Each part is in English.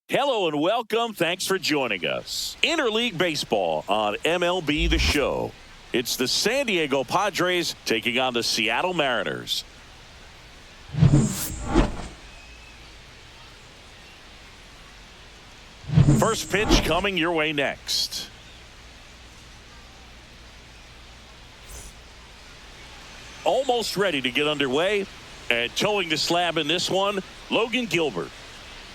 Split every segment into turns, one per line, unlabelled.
Hello and welcome. Thanks for joining us. Interleague Baseball on MLB The Show. It's the San Diego Padres taking on the Seattle Mariners. First pitch coming your way next. Almost ready to get underway. And towing the slab in this one, Logan Gilbert.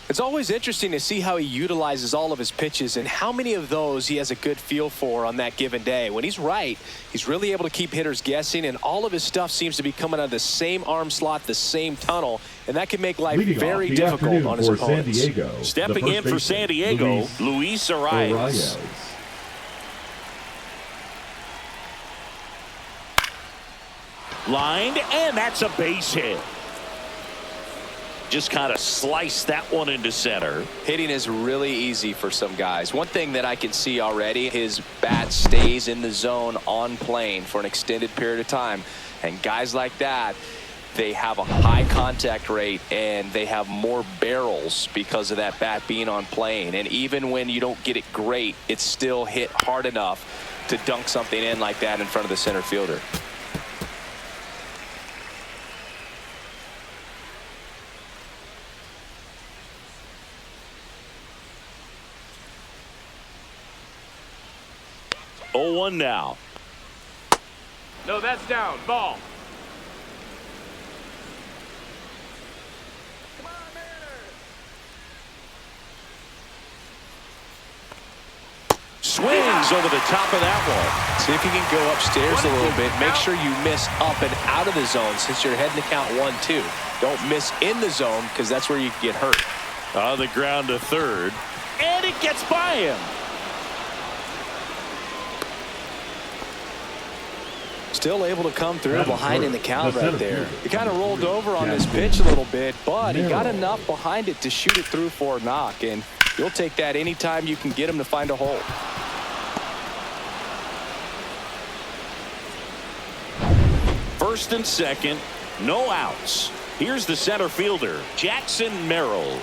It's always interesting to see how he utilizes all of his pitches and how many of those he has a good feel for on that given day. When he's right, he's really able to keep hitters guessing, and all of his stuff seems to be coming out of the same arm slot, the same tunnel, and that can make life very difficult on his opponents.
San Diego,
stepping in for San Diego, Luis Arias. Lined, and that's a base hit. Just kind of slice that one into center.
Hitting is really easy for some guys. One thing that I can see already, his bat stays in the zone on plane for an extended period of time. And guys like that, they have a high contact rate and they have more barrels because of that bat being on plane. And even when you don't get it great, it's still hit hard enough to dunk something in like that in front of the center fielder.
Oh, 1 now.
No, that's down. Ball. Come on, Mariners.
Swings over the top of that one.
See if you can go upstairs a little bit. Make sure you miss up and out of the zone since you're heading to count 1-2. Don't miss in the zone because that's where you get hurt.
On the ground to third. And it gets by him.
Still able to come through behind in the count right there. He kind of rolled over on this pitch a little bit, but he got enough behind it to shoot it through for a knock, and you'll take that anytime you can get him to find a hole.
First and second, no outs. Here's the center fielder, Jackson Merrill.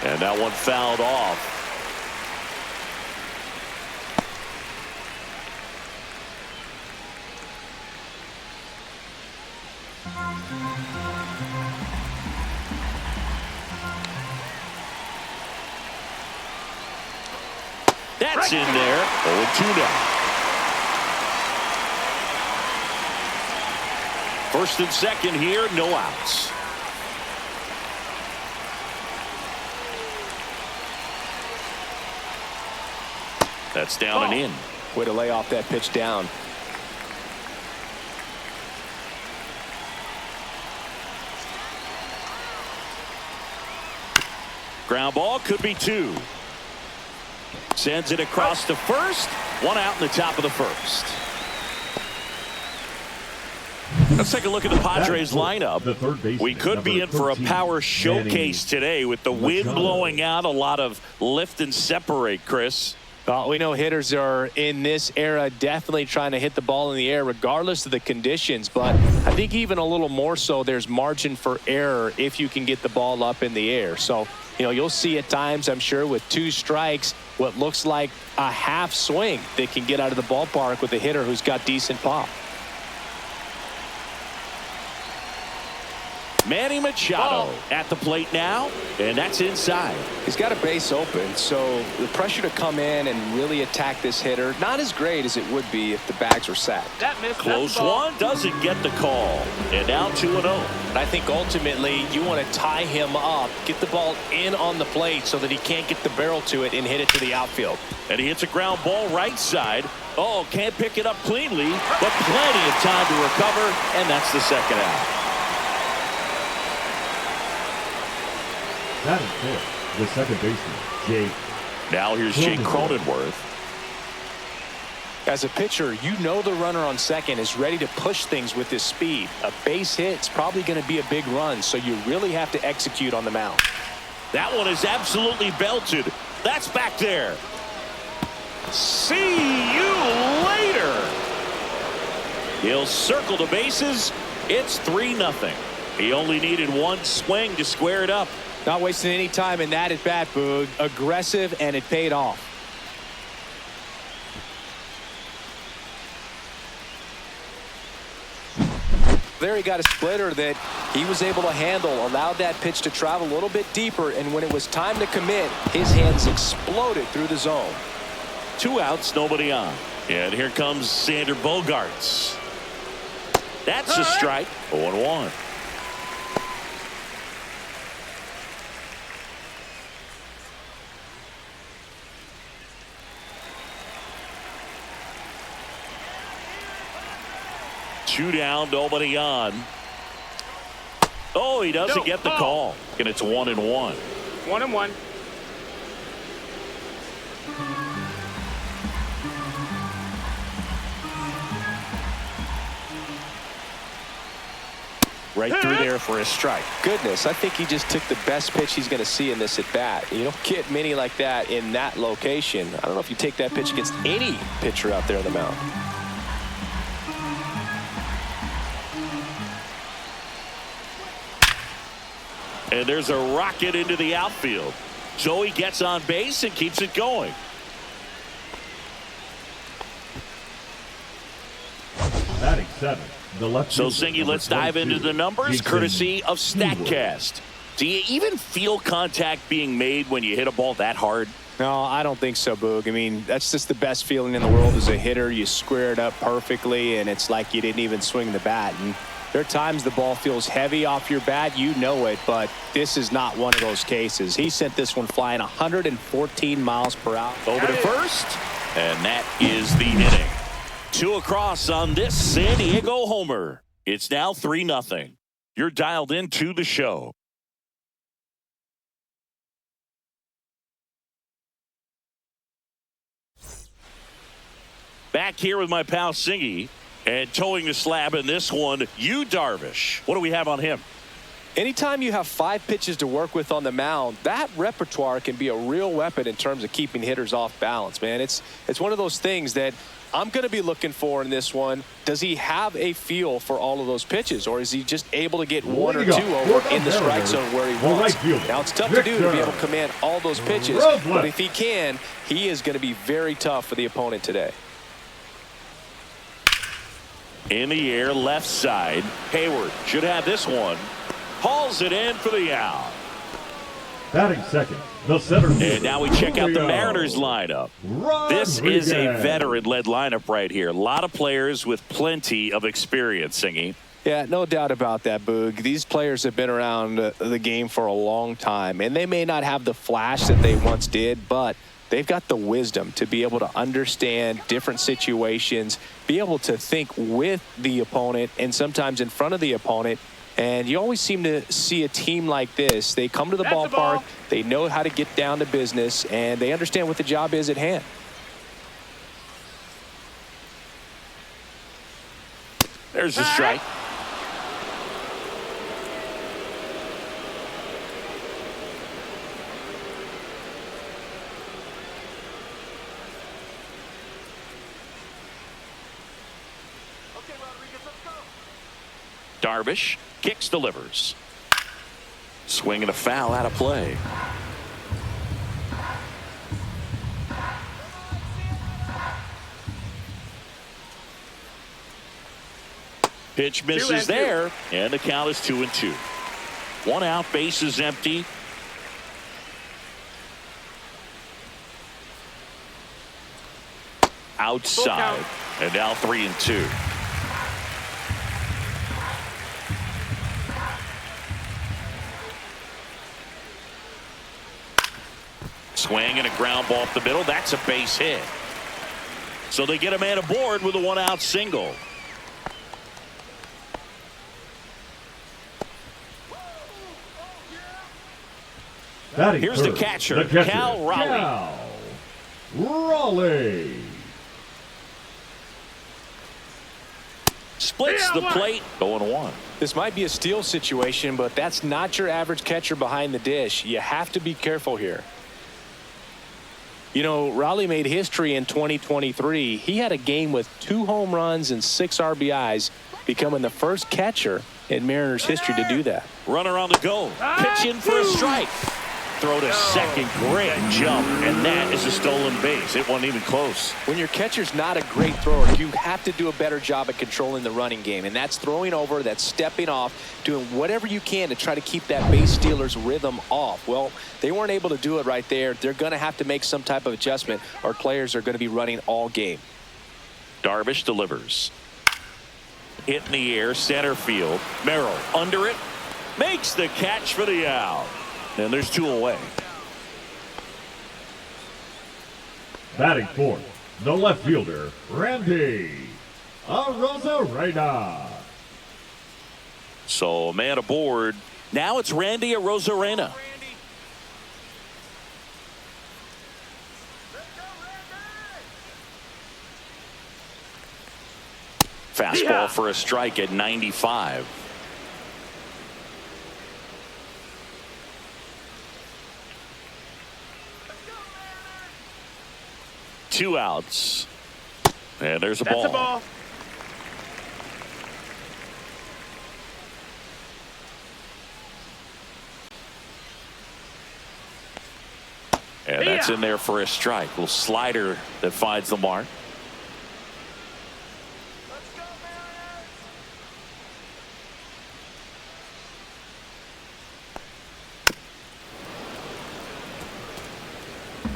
And that one fouled off. That's in there. 0-2 now. First and second here, no outs. That's down and in.
Way to lay off that pitch down.
Ground ball, could be 2. Sends it across to first. 1 out in the top of the first. Let's take a look at the Padres lineup. We could be in for a power showcase today with the wind blowing out. A lot of lift and separate, Chris.
Well, we know hitters are in this era definitely trying to hit the ball in the air regardless of the conditions, but I think even a little more so there's margin for error if you can get the ball up in the air. So, you know, you'll see at times, I'm sure, with 2 strikes, what looks like a half swing that can get out of the ballpark with a hitter who's got decent pop.
Manny Machado at the plate now, and that's inside.
He's got a base open, so the pressure to come in and really attack this hitter, not as great as it would be if the bags were sacked.
Close one, doesn't get the call, and now 2-0.
And I think ultimately you want to tie him up, get the ball in on the plate so that he can't get the barrel to it and hit it to the outfield.
And he hits a ground ball right side. Oh, can't pick it up cleanly, but plenty of time to recover, and that's the second out.
That is it. The second baseman, Jake.
Now here's Jake Cronenworth.
As a pitcher, you know the runner on second is ready to push things with his speed. A base hit's probably going to be a big run, so you really have to execute on the mound.
That one is absolutely belted. That's back there. See you later. He'll circle the bases. It's 3-0. He only needed one swing to square it up.
Not wasting any time in that at bat, Boog. Aggressive, and it paid off. There he got a splitter that he was able to handle, allowed that pitch to travel a little bit deeper, and when it was time to commit, his hands exploded through the zone.
2 outs, nobody on. And here comes Xander Bogaerts. That's a strike. 0-1. Two down, nobody on. Oh, he doesn't get the call. And it's 1-1.
1-1.
Right through there for a strike.
Goodness, I think he just took the best pitch he's going to see in this at bat. You don't get many like that in that location. I don't know if you take that pitch against any pitcher out there on the mound.
And there's a rocket into the outfield. Joey gets on base and keeps it going.
Batting 7. The left
So,
fielder,
Singy, let's dive into the numbers,
Jason
courtesy of
Stewart.
StatCast. Do you even feel contact being made when you hit a ball that hard?
No, I don't think so, Boog. I mean, that's just the best feeling in the world as a hitter. You square it up perfectly, and it's like you didn't even swing the bat. And there are times the ball feels heavy off your bat. You know it, but this is not one of those cases. He sent this one flying 114 miles per hour.
Over to first, and that is the inning. 2 across on this San Diego homer. It's now 3-0. You're dialed into the show. Back here with my pal Singy, and towing the slab in this one, Yu Darvish. What do we have on him?
Anytime you have 5 pitches to work with on the mound, that repertoire can be a real weapon in terms of keeping hitters off balance, man. It's one of those things that I'm going to be looking for in this one. Does he have a feel for all of those pitches, or is he just able to get 1 or 2 over in the strike zone where he wants? Now, it's tough to do to be able to command all those pitches, but if he can, he is going to be very tough for the opponent today.
In the air, left side. Hayward should have this one. Hauls it in for the out.
Batting second, the center fielder.
And now we check out the Mariners lineup. This is a veteran-led lineup right here. A lot of players with plenty of experience, Singy.
Yeah, no doubt about that, Boog. These players have been around the game for a long time, and they may not have the flash that they once did, but they've got the wisdom to be able to understand different situations, be able to think with the opponent and sometimes in front of the opponent. And you always seem to see a team like this. They come to the ballpark, they know how to get down to business, and they understand what the job is at hand.
There's a strike. Darvish kicks, delivers. Swing and a foul out of play. Pitch misses there, and the count is 2-2. 1 out, base is empty. Outside, and now 3-2. Swing and a ground ball up the middle. That's a base hit. So they get a man aboard with a 1-out single. Here's the catcher, Cal Raleigh. Splits the plate, 0-1.
This might be a steal situation, but that's not your average catcher behind the dish. You have to be careful here. You know, Raleigh made history in 2023. He had a game with 2 home runs and 6 RBIs becoming the first catcher in Mariners history to do that.
Runner on the go. Pitch in for a strike. Throw to second. Great jump. And that is a stolen base. It wasn't even close.
When your catcher's not a great thrower, you have to do a better job at controlling the running game. And that's throwing over, that's stepping off, doing whatever you can to try to keep that base stealer's rhythm off. Well, they weren't able to do it right there. They're going to have to make some type of adjustment, or players are going to be running all game.
Darvish delivers. Hit in the air, center field. Merrill under it. Makes the catch for the out. And there's 2 away.
Batting fourth, the left fielder, Randy Arozarena.
So man aboard. Now it's Randy Arozarena. Fastball for a strike at 95. Two outs. And there's a ball.
That's a ball.
And that's in there for a strike. Little slider that finds the mark.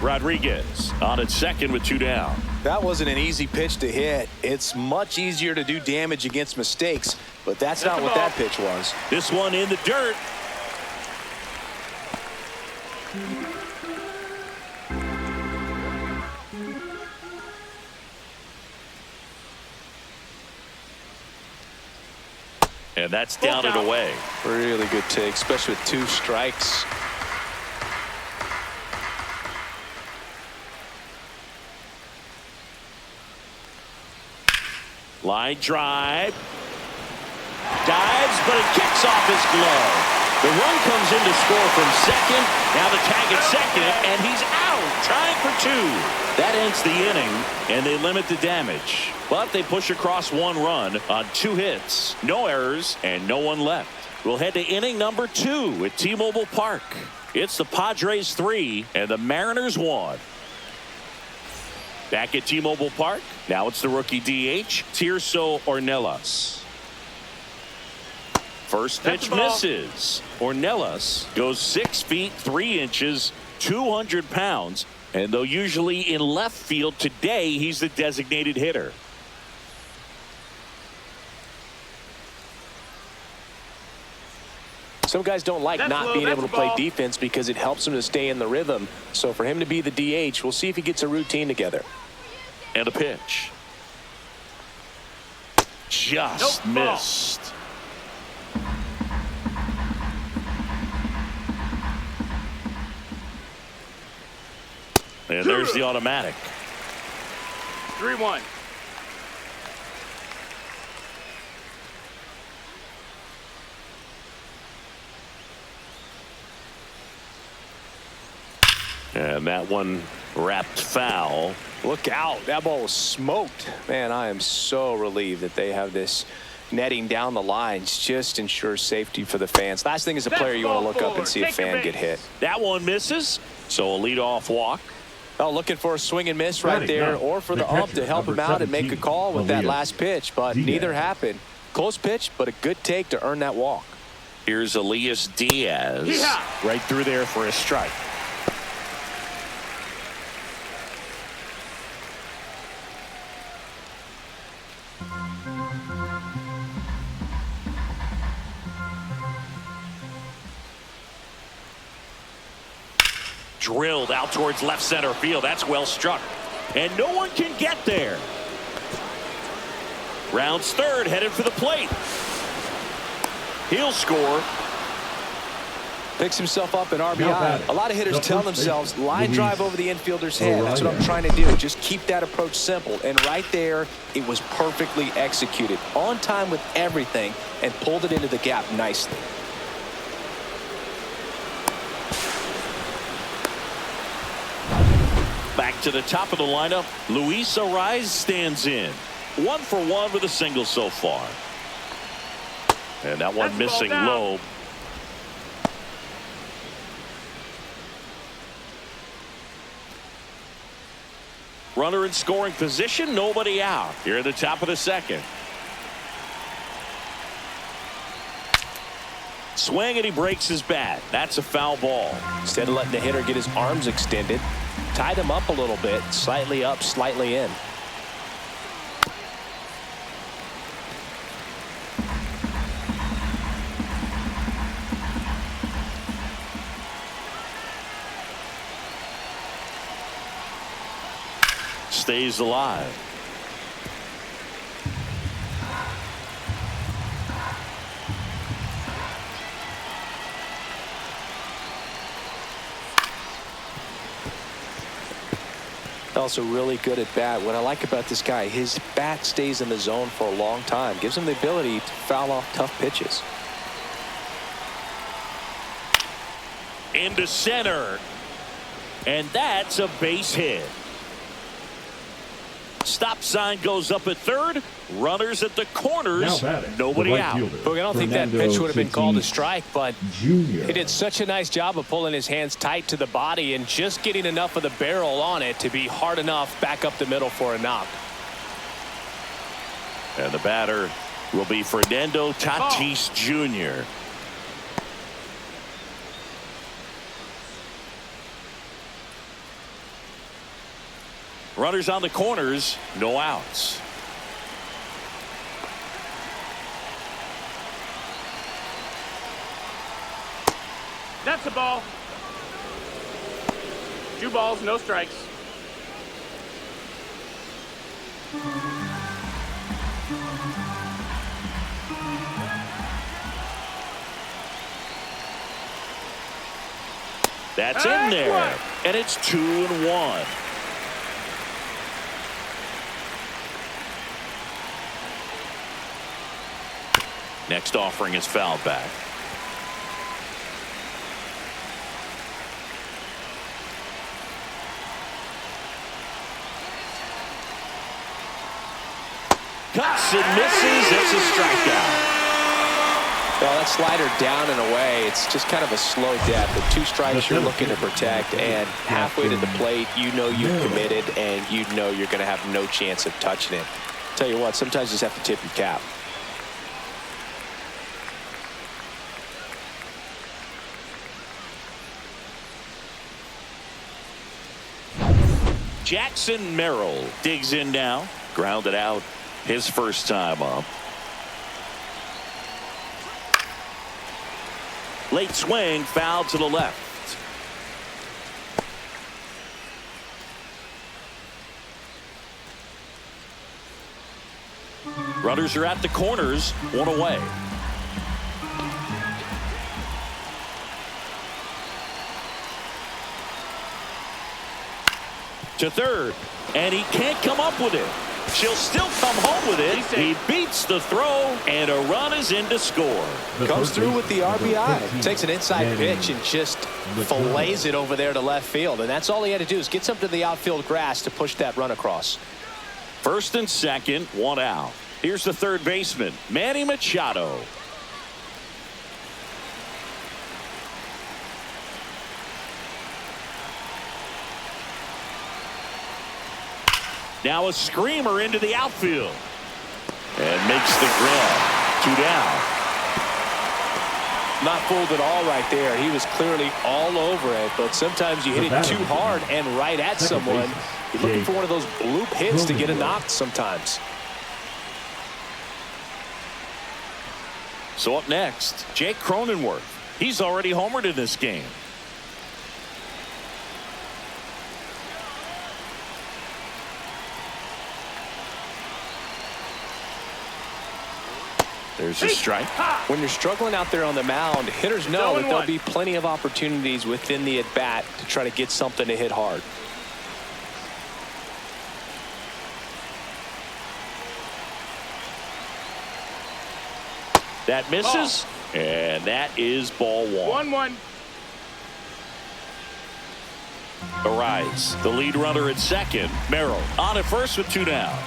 Rodriguez on at second with 2 down.
That wasn't an easy pitch to hit. It's much easier to do damage against mistakes, but that's not what that pitch was.
This one in the dirt. And that's down and away.
Really good take, especially with 2 strikes.
Line drive. Dives, but it kicks off his glove. The run comes in to score from second. Now the tag at second, and he's out, trying for 2. That ends the inning, and they limit the damage. But they push across 1 run on 2 hits. No errors, and no one left. We'll head to inning number 2 at T-Mobile Park. It's the Padres 3 and the Mariners 1. Back at T-Mobile Park. Now it's the rookie DH, Tirso Ornelas. First pitch misses. Ornelas goes 6 feet 3 inches, 200 pounds. And though usually in left field, today he's the designated hitter.
Some guys don't like not being able to play defense because it helps them to stay in the rhythm. So for him to be the DH, we'll see if he gets a routine together.
And a pitch. Just missed. And there's the automatic.
3-1.
And that one wrapped foul.
Look out. That ball was smoked. Man, I am so relieved that they have this netting down the lines. Just ensures safety for the fans. Last thing as a player, you want to look up and see a fan get hit.
That one misses. So a leadoff walk.
Oh, looking for a swing and miss right there, or for the ump to help him out and make a call with that last pitch, but neither happened. Close pitch, but a good take to earn that walk.
Here's Elias Diaz right through there for a strike. Drilled out towards left center field. That's well struck. And no one can get there. Rounds third, headed for the plate. He'll score.
Picks himself up an RBI. A lot of hitters tell themselves, line drive over the infielder's head. That's what I'm trying to do. Just keep that approach simple. And right there, it was perfectly executed. On time with everything, and pulled it into the gap nicely.
Back to the top of the lineup, Luis Arraez stands in. 1 for 1 with a single so far. And that one missing low. Runner in scoring position, nobody out. Here at the top of the second. Swing and he breaks his bat. That's a foul ball.
Instead of letting the hitter get his arms extended, tied him up a little bit, slightly up, slightly in.
Stays alive.
Also really good at bat. What I like about this guy, his bat stays in the zone for a long time. Gives him the ability to foul off tough pitches.
Into center. And that's a base hit. Stop sign goes up at third. Runners at the corners. Nobody out.
Look, I don't think that pitch would have been called a strike, but
Junior.
he did such a nice job of pulling his hands tight to the body and just getting enough of the barrel on it to be hard enough back up the middle for a knock.
And the batter will be Fernando Tatis Jr. Runners on the corners, no outs.
That's a ball. 2 balls, no strikes.
That's in there. And it's 2-1. Next offering is fouled back. Cuts and misses. It's a strikeout.
Well, that slider down and away, it's just kind of a slow death. The 2 strikes you're looking to protect, and halfway to the plate, you know you've committed, and you know you're going to have no chance of touching it. Tell you what, sometimes you just have to tip your cap.
Jackson Merrill digs in now. Grounded out his first time up. Late swing, foul to the left. Runners are at the corners, 1 away. To third, and he can't come up with it. She'll still come home with it. He beats the throw, and a run is in to score.
Comes through with the RBI. Takes an inside pitch and just fillets it over there to left field. And that's all he had to do is get something to the outfield grass to push that run across.
First and second, 1 out. Here's the third baseman, Manny Machado. Now a screamer into the outfield. And makes the grab. 2 down.
Not fooled at all right there. He was clearly all over it, but sometimes you hit it too hard and right at someone. You're looking for one of those bloop hits to get a knock sometimes.
So up next, Jake Cronenworth. He's already homered in this game. There's a strike.
When you're struggling out there on the mound, hitters know that there'll be plenty of opportunities within the at-bat to try to get something to hit hard.
That misses, and that is ball 1.
1-1.
Arise, the lead runner at second. Merrill on at first with 2 down.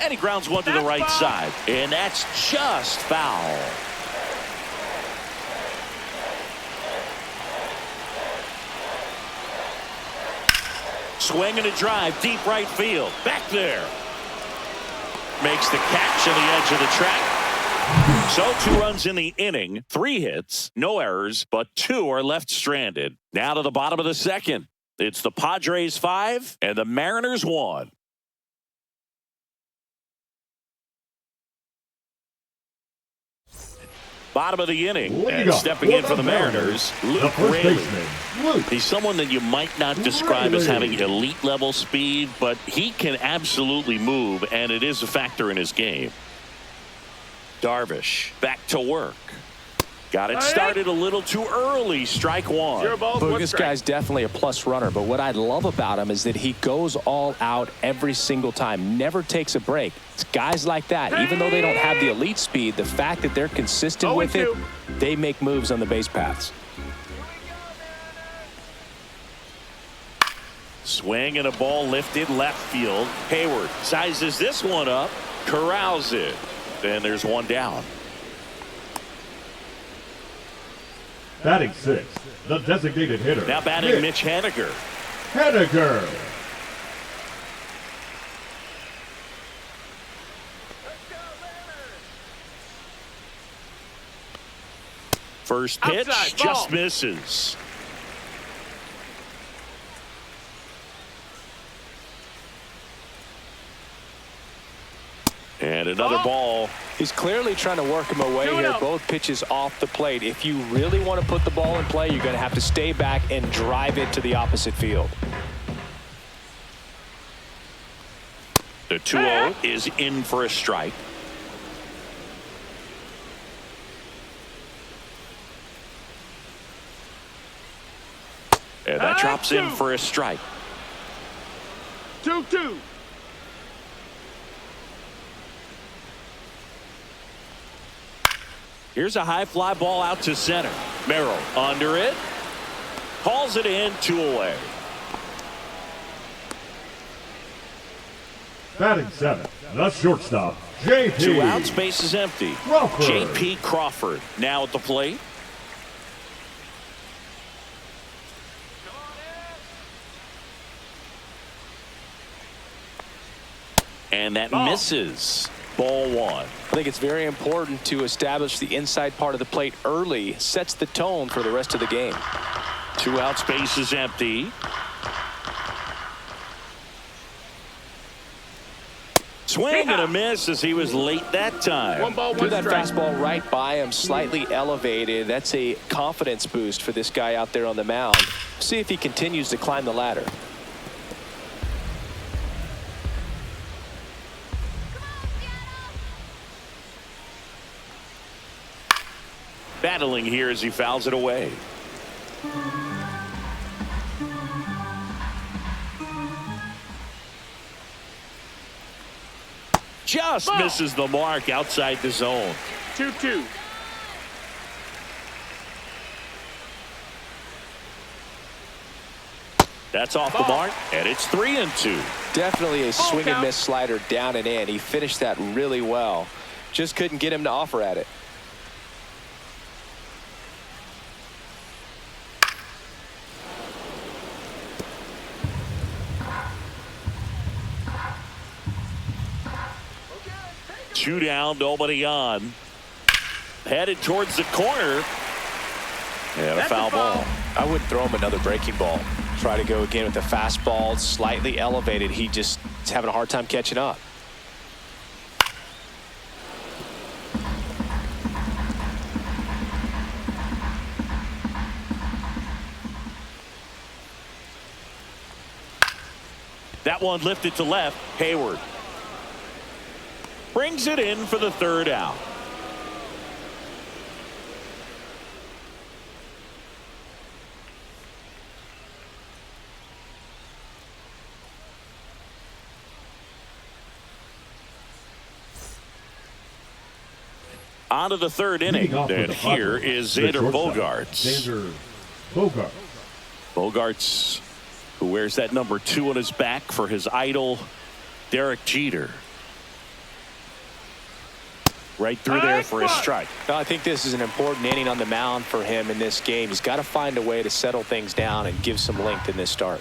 And he grounds one to the right side. And that's just foul. Swing and a drive, deep right field. Back there. Makes the catch on the edge of the track. So 2 runs in the inning, 3 hits, no errors, but 2 are left stranded. Now to the bottom of the second. It's the Padres 5 and the Mariners 1. Bottom of the inning, and stepping in for the Mariners, Luke Raley. He's someone that you might not describe as having elite level speed, but he can absolutely move, and it is a factor in his game. Darvish back to work. Got it started a little too early. Strike 1.
This guy's definitely a plus runner, but what I love about him is that he goes all out every single time, never takes a break. It's guys like that, even though they don't have the elite speed, the fact that they're consistent with it, they make moves on the base paths.
Swing and a ball lifted left field. Hayward sizes this one up, corrals it. Then there's one down.
Batting 6, the designated hitter.
Now batting Mitch Haniger. First pitch, just misses. And another ball.
He's clearly trying to work him away here. Both pitches off the plate. If you really want to put the ball in play, you're going to have to stay back and drive it to the opposite field.
The 2-0 is in for a strike. And that drops in for a strike.
2-2.
Here's a high fly ball out to center. Merrill under it. Calls it in, 2 away.
Batting 7, the shortstop, J.P.
2 outs, base is empty. J.P. Crawford now at the plate. And that misses. Ball 1.
I think it's very important to establish the inside part of the plate early. Sets the tone for the rest of the game.
2 outs, base is empty. Swing and a miss as he was late that time.
1 ball, 1
Threw that
strike.
fastball right by him, slightly elevated. That's a confidence boost for this guy out there on the mound. See if he continues to climb the ladder.
Battling here as he fouls it away. Just misses the mark outside the zone.
2-2.
That's off the mark, and it's 3-2.
Definitely a swing and miss slider down and in. He finished that really well. Just couldn't get him to offer at it.
Two down, nobody on. Headed towards the corner. And a foul ball.
I wouldn't throw him another breaking ball. Try to go again with the fastball, slightly elevated. He just is having a hard time catching up.
That one lifted to left. Hayward brings it in for the 3rd out. On to the 3rd inning, and here is Xander Bogaerts. Bogaerts, who wears that number 2 on his back for his idol, Derek Jeter. Right through there for a strike.
I think this is an important inning on the mound for him in this game. He's got to find a way to settle things down and give some length in this start.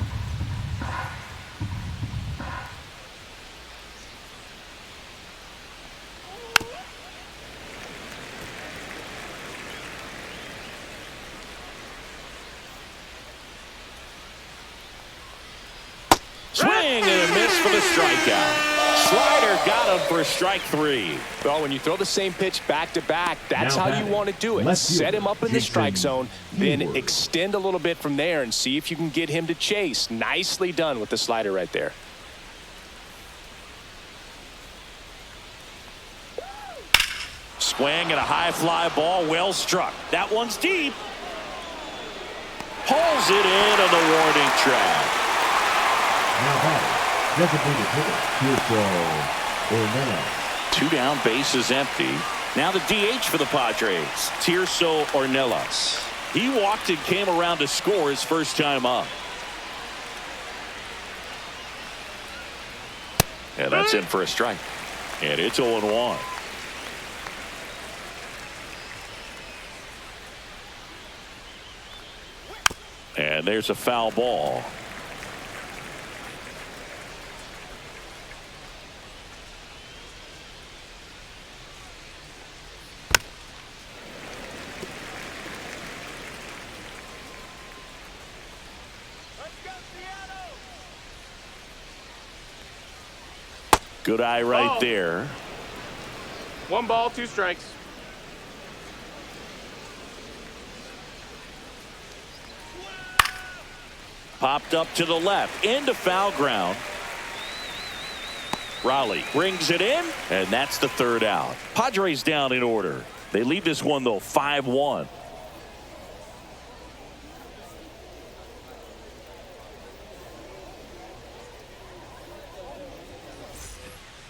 Swing and a miss for the strikeout. Slider got him for strike 3.
Well, when you throw the same pitch back-to-back, that's how you want to do it. Set him up in the strike zone, then extend a little bit from there and see if you can get him to chase. Nicely done with the slider right there.
Swing and a high fly ball, well struck. That one's deep. Pulls it in on the warning track.
Now batting. Designated hitter, Ornelas.
2 down, bases empty. Now the DH for the Padres, Tirso Ornelas. He walked and came around to score his first time up. And that's in for a strike. And it's 0-1. And there's a foul ball. Good eye right there.
1 ball, 2 strikes.
Popped up to the left into foul ground. Raleigh brings it in, and that's the 3rd out. Padres down in order. They lead this one though 5-1.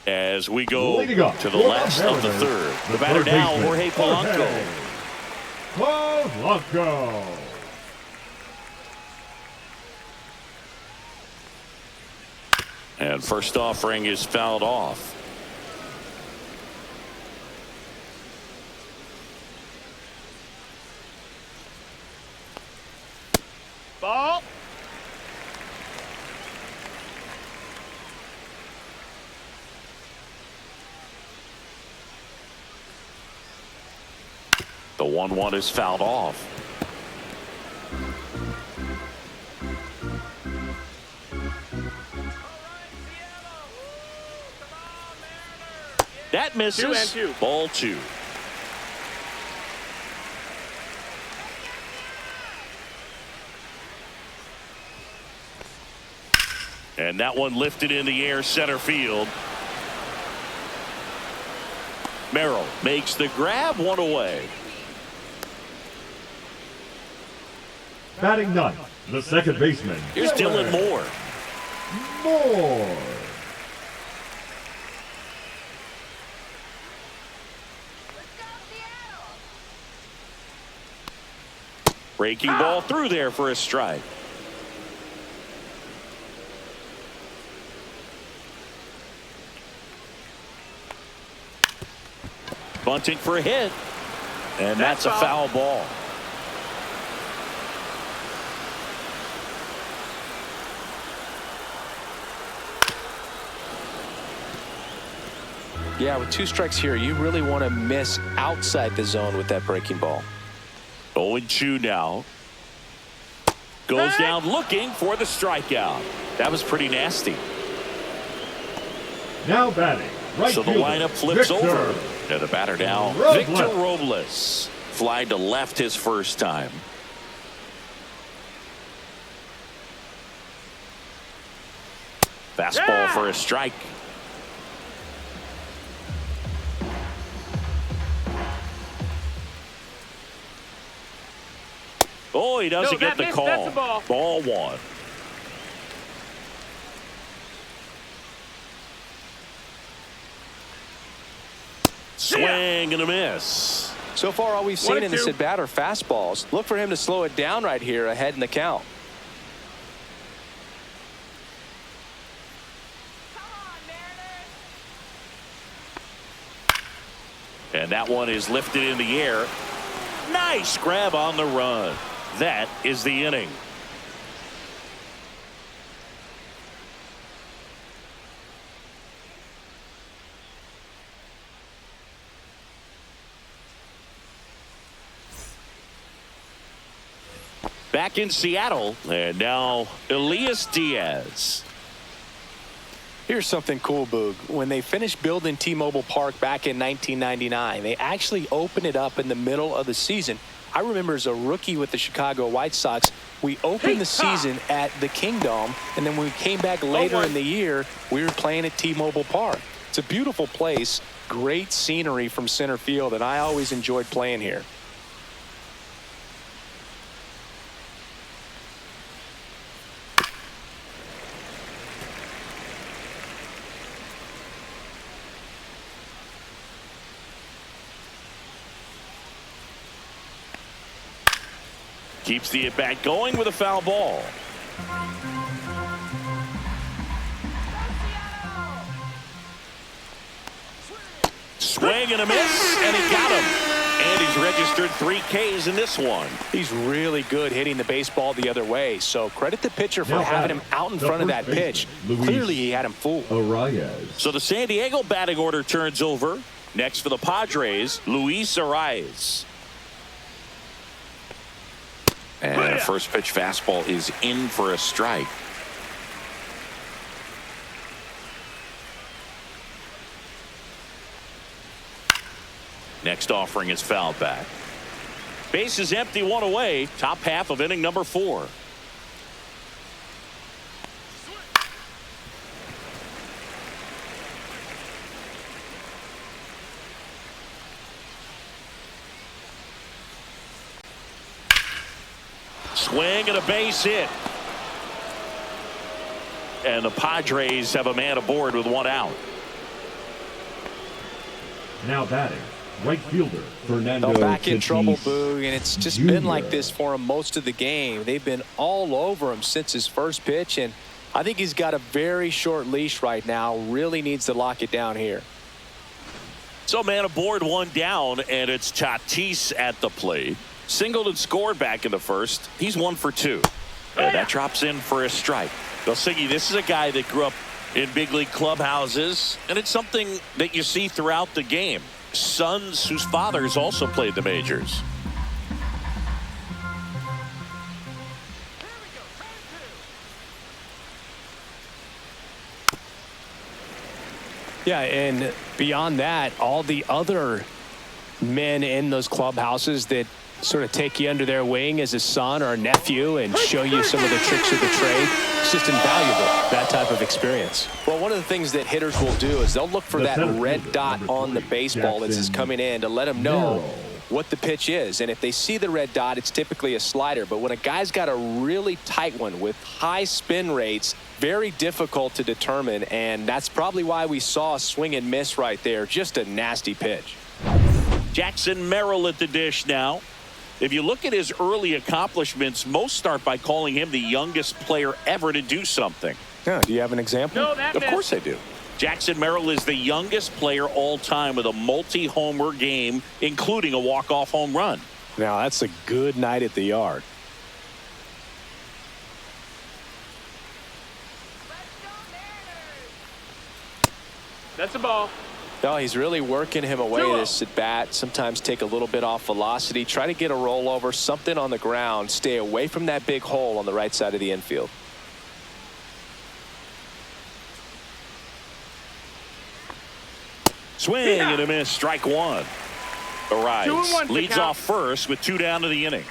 As we go to the last of the 3rd. The batter now, Jorge Polanco.
Polanco.
And first offering is fouled off.
Ball.
The 1-1 is fouled off. That misses.
2 and 2.
Ball 2. And that one lifted in the air center field. Merrill makes the grab, 1 away.
Batting ninth, the second baseman.
Here's Dylan Moore.
Moore.
Breaking ball through there for a strike. Bunting for a hit. And that's a foul ball.
Yeah, with 2 strikes here, you really want to miss outside the zone with that breaking ball.
0-2 now. Goes down looking for the strikeout. That was pretty nasty.
Now batting. Right
so the
fielder,
lineup flips
Victor
over. And the batter now,
Robles.
Victor Robles. Flied to left his first time. Fastball for a strike. Oh, he doesn't get the call.
That's a ball.
Ball 1. Swing and a miss.
So far, all we've seen in this
1-2.
at bat are fastballs. Look for him to slow it down right here ahead in the count.
And that one is lifted in the air. Nice grab on the run. That is the inning. Back in Seattle, and now Elias Diaz.
Here's something cool, Boog. When they finished building T-Mobile Park back in 1999, they actually opened it up in the middle of the season. I remember as a rookie with the Chicago White Sox, we opened the season at the Kingdome, and then when we came back later in the year, we were playing at T-Mobile Park. It's a beautiful place, great scenery from center field, and I always enjoyed playing here.
Keeps the at-bat going with a foul ball. Swing and a miss, and he got him. And he's registered 3 Ks in this one.
He's really good hitting the baseball the other way, so credit the pitcher for having him out in front of that pitch. Clearly, he had him fooled.
So the San Diego batting order turns over. Next for the Padres, Luis Arias.
And a first pitch fastball is in for a strike.
Next offering is fouled back. Base is empty, 1 away. Top half of inning number 4. Swing and a base hit. And the Padres have a man aboard with 1 out.
Now batting, right fielder Fernando.
They're back in
Tatis
trouble, Boog, and it's just
Jr.
been like this for him most of the game. They've been all over him since his first pitch, and I think he's got a very short leash right now. Really needs to lock it down here.
So man aboard, 1 down, and it's Tatis at the plate. Singled and scored back in the first. He's 1 for 2. And that drops in for a strike. Siggy, this is a guy that grew up in big league clubhouses, and it's something that you see throughout the game. Sons whose fathers also played the majors.
Yeah, and beyond that, all the other men in those clubhouses that sort of take you under their wing as a son or a nephew and show you some of the tricks of the trade. It's just invaluable, that type of experience. Well, one of the things that hitters will do is they'll look for that red dot on the baseball as it's coming in to let them know what the pitch is. And if they see the red dot, it's typically a slider. But when a guy's got a really tight one with high spin rates, very difficult to determine. And that's probably why we saw a swing and miss right there. Just a nasty pitch.
Jackson Merrill at the dish now. If you look at his early accomplishments, most start by calling him the youngest player ever to do something.
Yeah, do you have an example?
No, that
Of course I do. Jackson Merrill is the youngest player all time with a multi-homer game, including a walk-off home run.
Now, that's a good night at the yard.
That's a ball.
No, he's really working him away this at bat. Sometimes take a little bit off velocity. Try to get a rollover, something on the ground. Stay away from that big hole on the right side of the infield.
Swing and a miss, strike 1. Arias
2-1
leads off first with 2 down to the inning.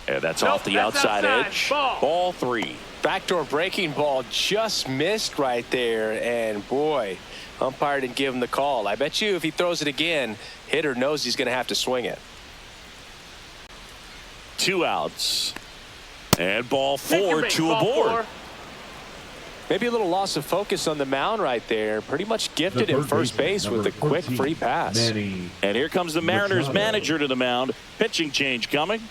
And that's off the outside edge. Ball 3.
Backdoor breaking ball just missed right there, and boy, umpire didn't give him the call. I bet you if he throws it again, hitter knows he's going to have to swing it.
2 outs. And ball 4, 2 aboard.
Maybe a little loss of focus on the mound right there. Pretty much gifted him first base with a quick free pass.
And here comes the Mariners manager to the mound. Pitching change coming.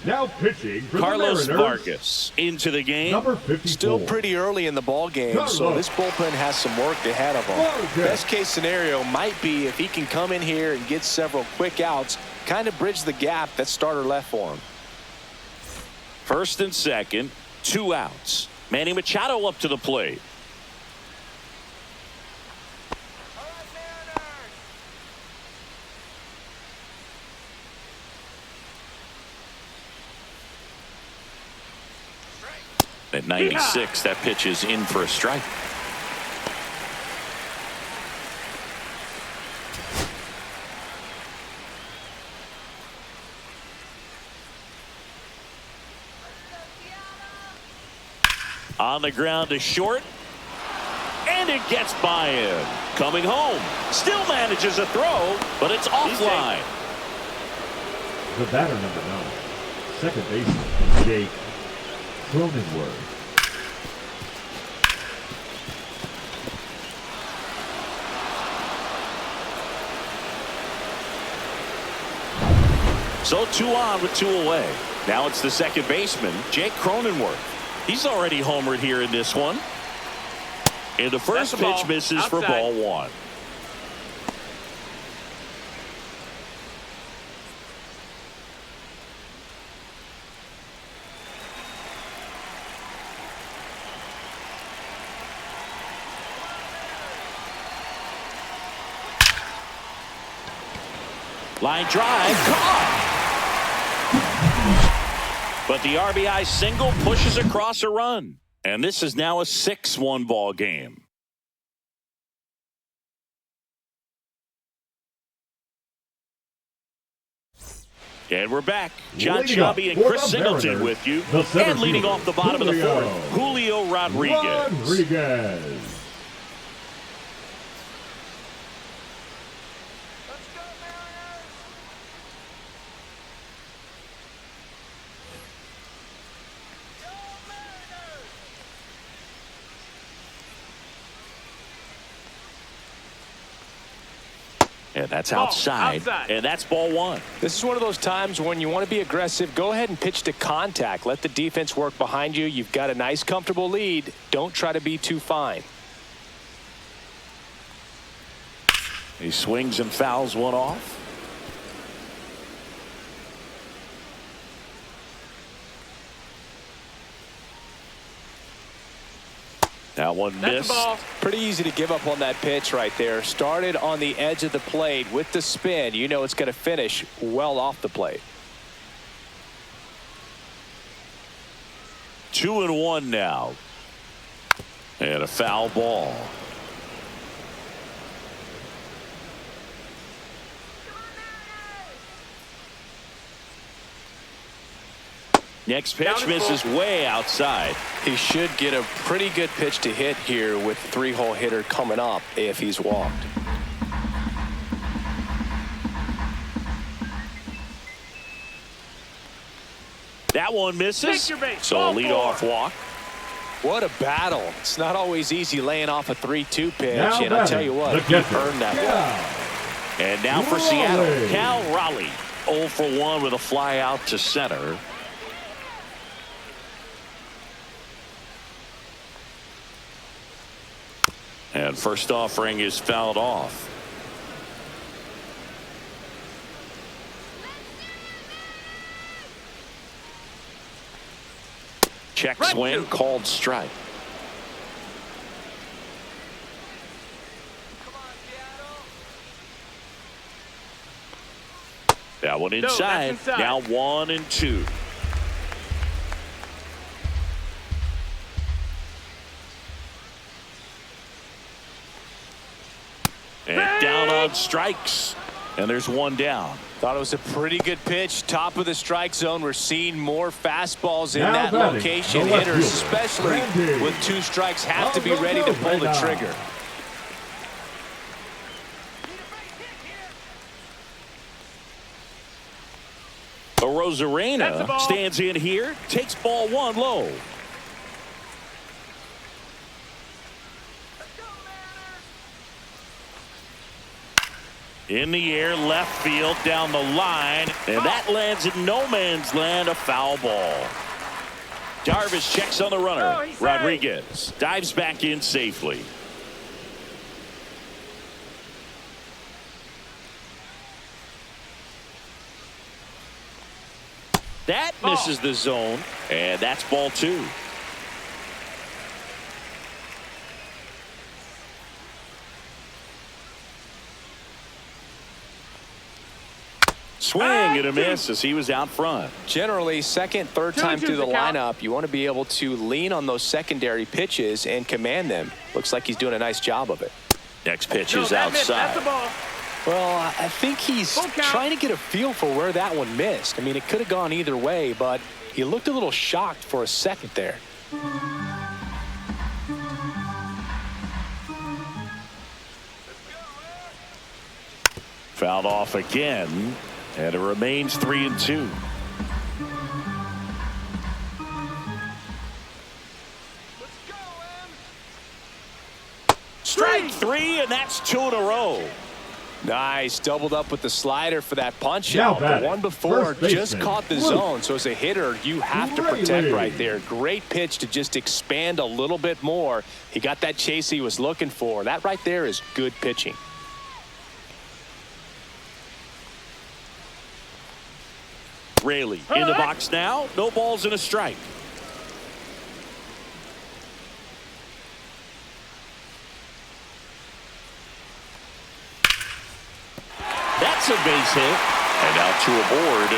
Now pitching for
Carlos
the Mariners,
Vargas into the game.
number 54.
Still pretty early in the ball game, so this bullpen has some work ahead of him. Best case scenario might be if he can come in here and get several quick outs, kind of bridge the gap that starter left for him.
First and second, 2 outs. Manny Machado up to the plate. At 96, that pitch is in for a strike. On the ground to short. And it gets by him. Coming home. Still manages a throw, but it's offline.
The batter, number 9, second baseman, Jake Cronenworth.
So 2 on with 2 away. Now it's the second baseman, Jake Cronenworth. He's already homered here in this one. And the first pitch misses for ball 1. Line drive, caught. But the RBI single pushes across a run. And this is now a 6-1 ball game. And we're back. John Chubby and Chris Singleton with you. And leading off the bottom of the 4th, Julio Rodriguez. And that's outside. And that's ball 1.
This is one of those times when you want to be aggressive. Go ahead and pitch to contact. Let the defense work behind you. You've got a nice, comfortable lead. Don't try to be too fine.
He swings and fouls one off. That one missed.
Pretty easy to give up on that pitch right there. Started on the edge of the plate with the spin. You know it's going to finish well off the plate.
2-1 now. And a foul ball. Next pitch misses way outside.
He should get a pretty good pitch to hit here with the 3-hole hitter coming up if he's walked.
That one misses. So a leadoff walk.
What a battle. It's not always easy laying off a 3-2 pitch. And I'll tell you what, he earned that one.
And now for Seattle, Cal Raleigh. 0 for 1 with a fly out to center. And first offering is fouled off. Check swing, called strike. That one inside. Now 1-2. And down on strikes. And there's one down.
Thought it was a pretty good pitch. Top of the strike zone. We're seeing more fastballs in that location. Hitters, especially with 2 strikes, have to be ready to pull the trigger.
Rosarena stands in here, takes ball 1 low. In the air, left field, down the line, and that lands in no man's land, a foul ball. Darvish checks on the runner. Rodriguez dives back in safely. That misses the zone, and that's ball 2. Swing and a miss as he was out front.
Generally, second, third time through the lineup, you want to be able to lean on those secondary pitches and command them. Looks like he's doing a nice job of it.
Next pitch is outside.
That's a ball.
Well, I think he's trying to get a feel for where that one missed. I mean, it could have gone either way, but he looked a little shocked for a second there.
Fouled off again, and it remains 3-2. Strike 3, and that's 2 in a row.
Nice, doubled up with the slider for that punch
Now
out. The
batting,
one before
first
just
baseman,
caught the
Luke.
zone, so as a hitter, you have to protect
Riley.
right there. Great pitch to just expand a little bit more. He got that chase he was looking for. That right there is good pitching.
Raley in the box now. No balls and a strike. That's a base hit.
And now 2 aboard.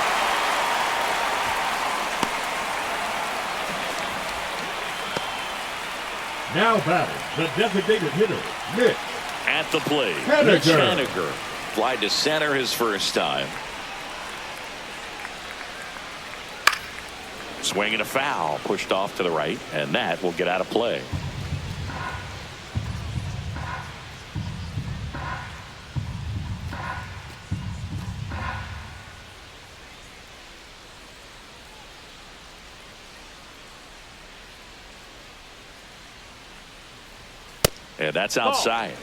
Now batting, the designated hitter, Mitch.
At the plate,
Haniger.
Mitch Haniger.
Fly to center his first time.
Swing and a foul, pushed off to the right, and that will get out of play. And that's outside.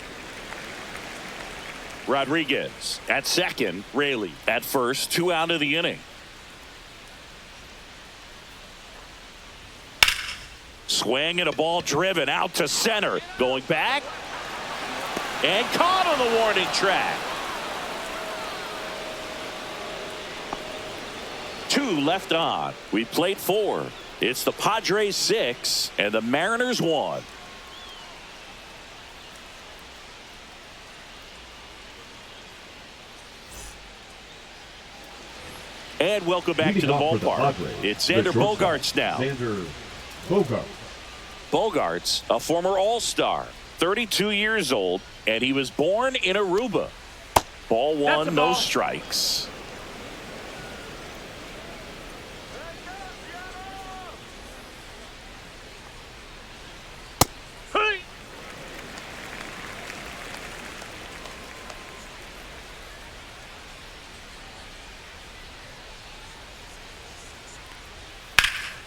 Rodriguez at second. Raley at first. 2 out of the inning. Swing and a ball driven out to center. Going back. And caught on the warning track. 2 left on. We played 4. It's the Padres 6 and the Mariners 1. And welcome back to the ballpark. It's Xander Bogaerts now.
Xander Bogaerts.
Bogaerts, a former All-Star, 32 years old, and he was born in Aruba. Ball 1, no strikes.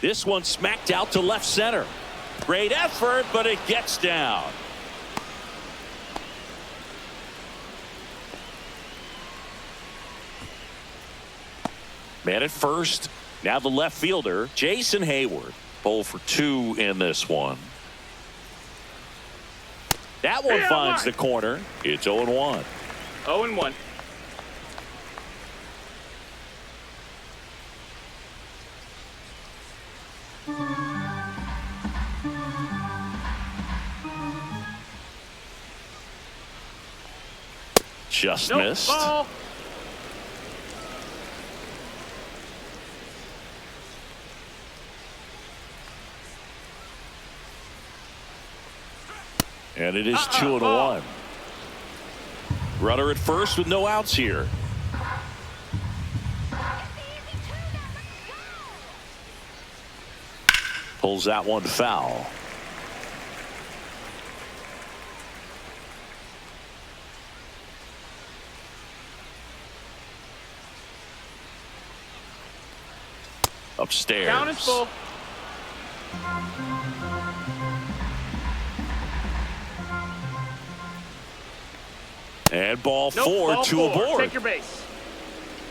This one smacked out to left center. Great effort, but it gets down. Man at first. Now the left fielder, Jason Hayward. 0 for 2 in this one. That one finds the corner. It's 0-1.
0-1.
Just missed.
Ball.
And it is 2-1. Runner at first with no outs here. Pulls that one foul. Upstairs.
Count is full.
And ball
Nope,
four,
ball
two
four.
aboard.
Take your base.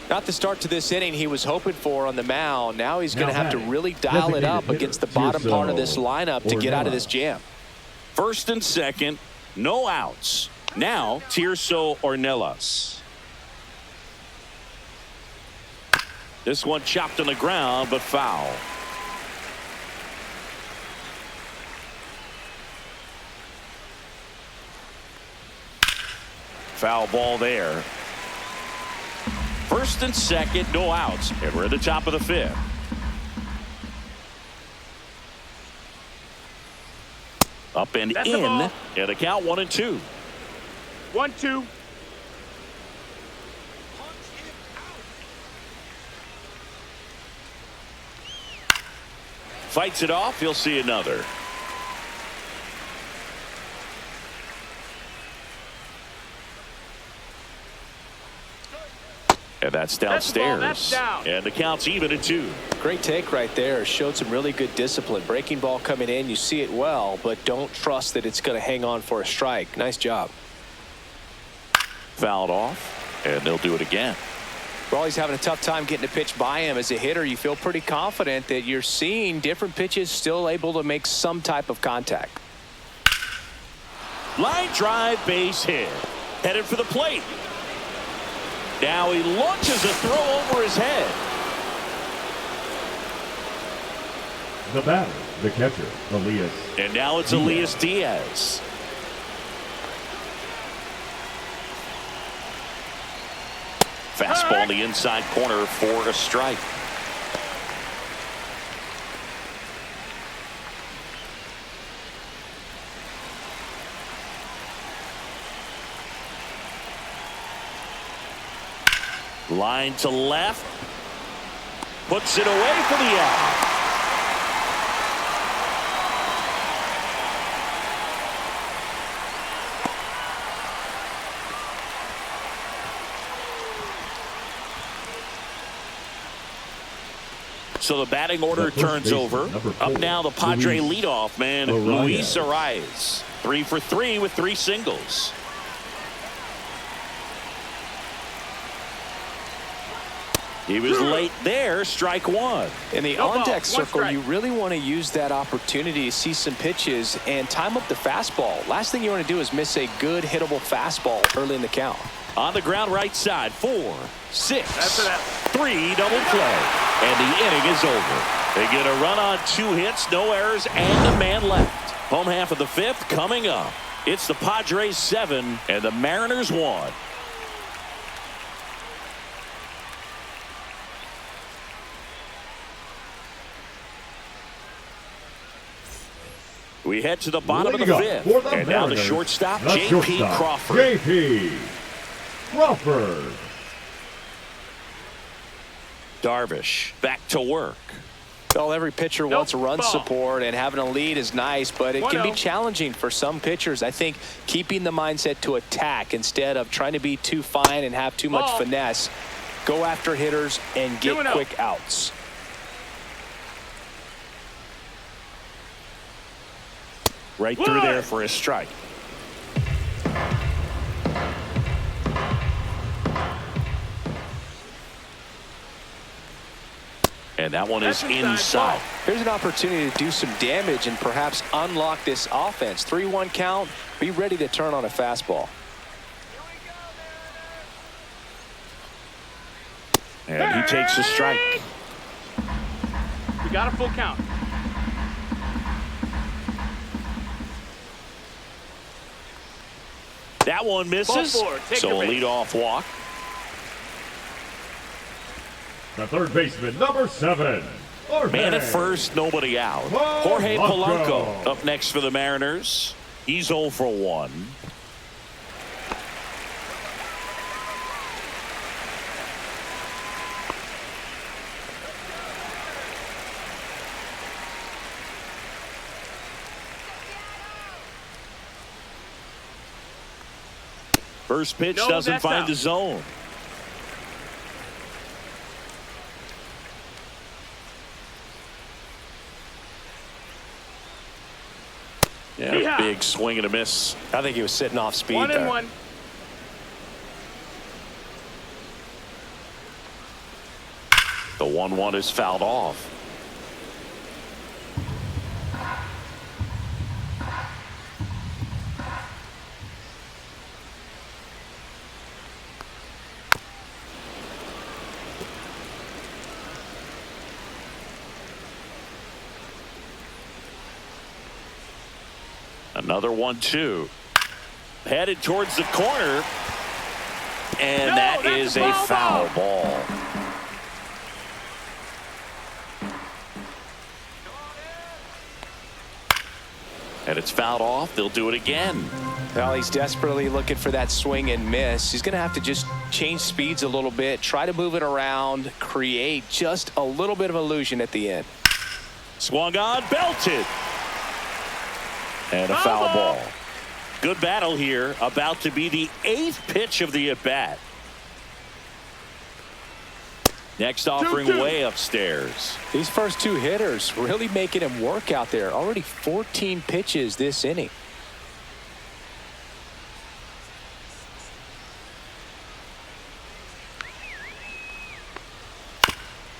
Not the start to this inning he was hoping for on the mound. Now he's going to have to
batting,
really dial it up
designated
against the
hitter,
bottom part of
Tirso
this lineup to get out of this jam.
First and second, no outs. Now, Tirso Ornelas. This one chopped on the ground, but foul. Foul ball there. First and second, no outs. And we're at the top of the fifth. Up and
That's the
in.
ball.
And the count 1-2.
1-2.
Fights it off. He'll see another. And that's downstairs.
That's down.
And the count's even at 2.
Great take right there. Showed some really good discipline. Breaking ball coming in, you see it well, but don't trust that it's going to hang on for a strike. Nice job.
Fouled off, and they'll do it again.
Well, he's having a tough time getting a pitch by him. As a hitter, you feel pretty confident that you're seeing different pitches still able to make some type of contact.
Line drive, base hit. Headed for the plate. Now he launches a throw over his head.
The batter, the catcher, Elias.
And now it's Elias Diaz. Fastball in the inside corner for a strike. Line to left. Puts it away for the out. So the batting order turns over. Up now the Padre leadoff man, Luis Arias. 3 for 3 with 3 singles. He was late there, strike one.
In the
No
on-deck
ball, one
circle,
strike.
you really want to use that opportunity to see some pitches and time up the fastball. Last thing you want to do is miss a good hittable fastball early in the count.
On the ground right side, 4, 6,
That's it.
3 double play. And the inning is over. They get a run on 2 hits, no errors, and a man left. Home half of the 5th coming up. It's the Padres 7 and the Mariners 1. We head to the bottom of the 5th. And now the shortstop, J.P. Crawford.
J.P. Crawford.
Darvish back to work.
Well, every pitcher wants run support, and having a lead is nice, but it can be challenging for some pitchers. I think keeping the mindset to attack instead of trying to be too fine and have too much finesse. Go after hitters and get quick outs.
Right through there for a strike. And that one is inside.
Here's an opportunity to do some damage and perhaps unlock this offense. 3-1 count. Be ready to turn on a fastball.
And he takes a strike.
We got a full count.
That one misses. So a leadoff walk.
The third baseman, number 7.
Man at first, nobody out. Jorge Polanco up next for the Mariners. He's 0 for 1. First pitch doesn't find the zone. Yeah, big swing and a miss.
I think he was sitting off speed
1-1.
there.
The 1-1 is fouled off. Another 1-2. Headed towards the corner. And that is a foul ball. And it's fouled off. They'll do it again.
Well, he's desperately looking for that swing and miss. He's going to have to just change speeds a little bit, try to move it around, create just a little bit of illusion at the end.
Swung on, belted. And a foul ball. Good battle here. About to be the 8th pitch of the at-bat. Next offering way upstairs.
These first 2 hitters really making him work out there. Already 14 pitches this inning.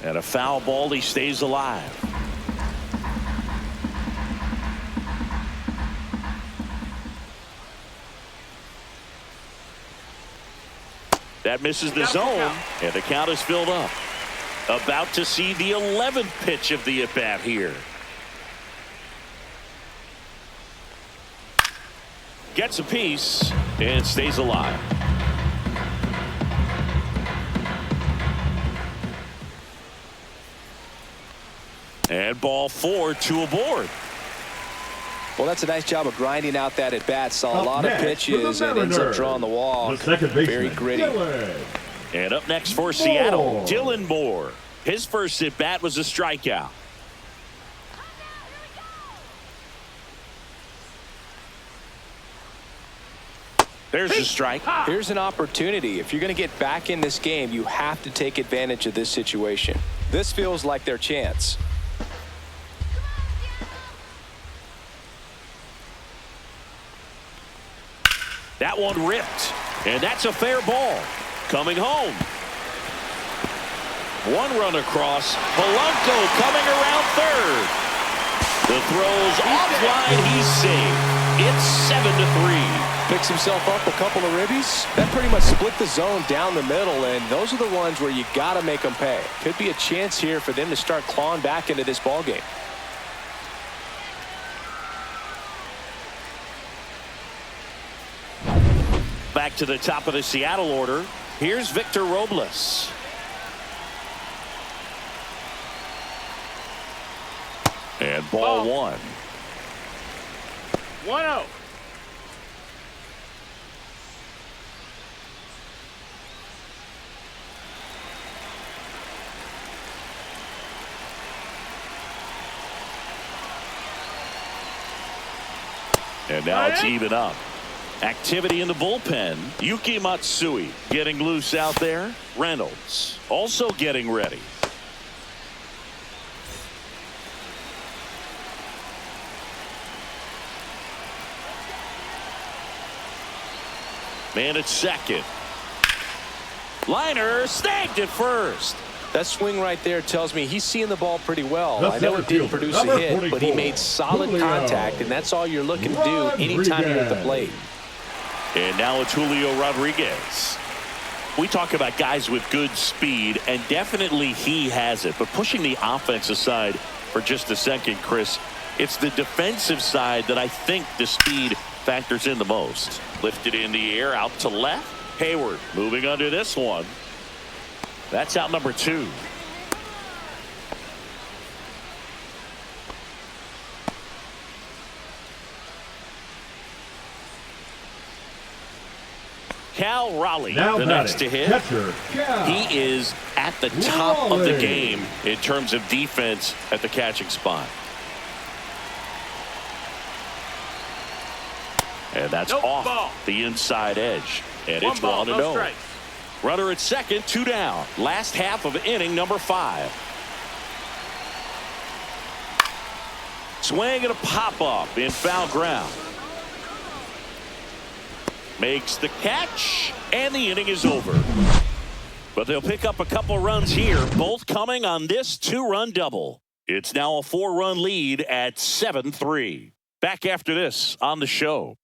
And a foul ball. He stays alive. That misses the zone, and the count is filled up. About to see the 11th pitch of the at-bat here. Gets a piece and stays alive. And ball 4, 2 aboard.
Well, that's a nice job of grinding out that at bat. Saw a lot of pitches and ends up drawing the walk.
The second baseman,
very gritty.
Dylan.
And up next for Seattle, Dylan Moore. His first at bat was a strikeout. There's a strike.
Here's an opportunity. If you're going to get back in this game, you have to take advantage of this situation. This feels like their chance.
That one ripped, and that's a fair ball. Coming home. One run across. Polanco coming around third. The throw's offline. He's saved. It's 7-3.
Picks himself up a couple of ribbies. That pretty much split the zone down the middle, and those are the ones where you got to make them pay. Could be a chance here for them to start clawing back into this ball game.
Back to the top of the Seattle order. Here's Victor Robles. And ball 1.
1-0.
And now it's even up. Activity in the bullpen. Yuki Matsui getting loose out there. Reynolds also getting ready. Man at second. Liner snagged at first.
That swing right there tells me he's seeing the ball pretty well.
The
I know it didn't
fielder,
produce a
number
hit, but he
44,
made solid
Julio
contact, and that's all you're looking to do anytime you're at the plate.
And now it's Julio Rodriguez. We talk about guys with good speed, and definitely he has it. But pushing the offense aside for just a second, Chris, it's the defensive side that I think the speed factors in the most. Lifted in the air out to left. Hayward moving under this one. That's out number 2. Cal Raleigh,
Now
the next to hit.
Catcher, Cal
He is at the top of the
Raleigh.
game in terms of defense at the catching spot. And that's off the inside edge. And it's 1-0. Runner at second, 2 down. Last half of inning number 5. Swing and a pop-up in foul ground. Makes the catch, and the inning is over.
But they'll pick up a couple runs here, both coming on this 2-run double. It's now a 4-run lead at 7-3. Back after this on the show.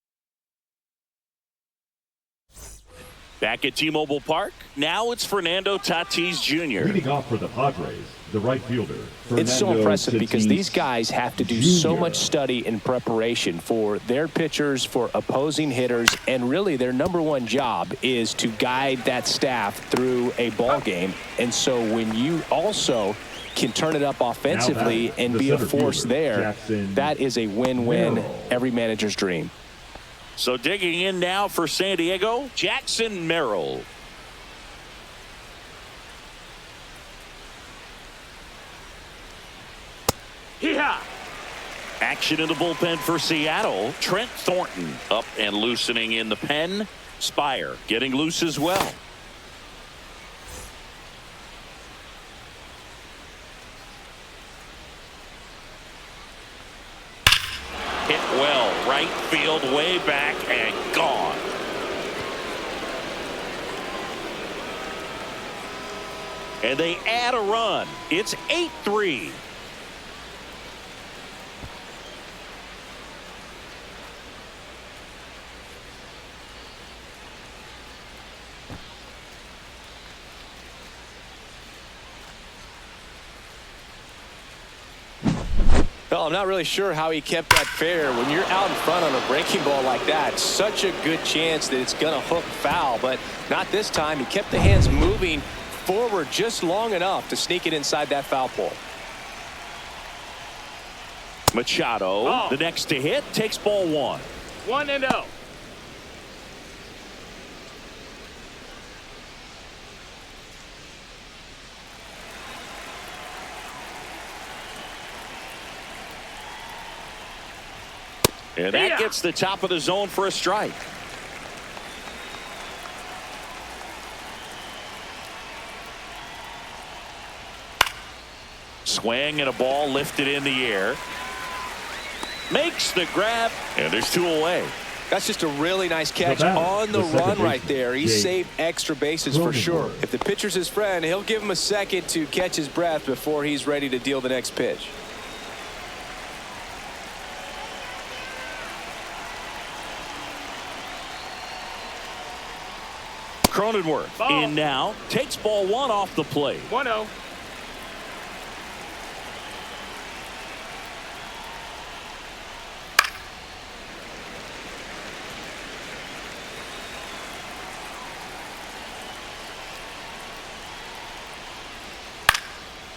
Back at T-Mobile Park, now it's Fernando Tatis Jr.
Leading off for the Padres, the right fielder,
It's so
Fernando
impressive because
Tatis
these guys have to do so
Jr.
much study and preparation for their pitchers, for opposing hitters, and really their number one job is to guide that staff through a ball game. And so when you also can turn it up offensively and be a force there, that is a win-win, every manager's dream.
So digging in now for San Diego, Jackson Merrill.
Yeah.
Action in the bullpen for Seattle. Trent Thornton up and loosening in the pen. Spire getting loose as well. Hit well, right field, way back, and gone. And they add a run. It's 8-3.
Well, I'm not really sure how he kept that fair. When you're out in front on a breaking ball like that, such a good chance that it's going to hook foul, but not this time. He kept the hands moving forward just long enough to sneak it inside that foul pole.
Machado, the next to hit, takes ball 1.
1-0.
And that gets the top of the zone for a strike. Swing and a ball lifted in the air. Makes the grab, and there's 2 away.
That's just a really nice catch on the run right there. He saved extra bases for sure. If the pitcher's his friend, he'll give him a second to catch his breath before he's ready to deal the next pitch.
Cronenworth in now, takes ball 1 off the plate.
1-0.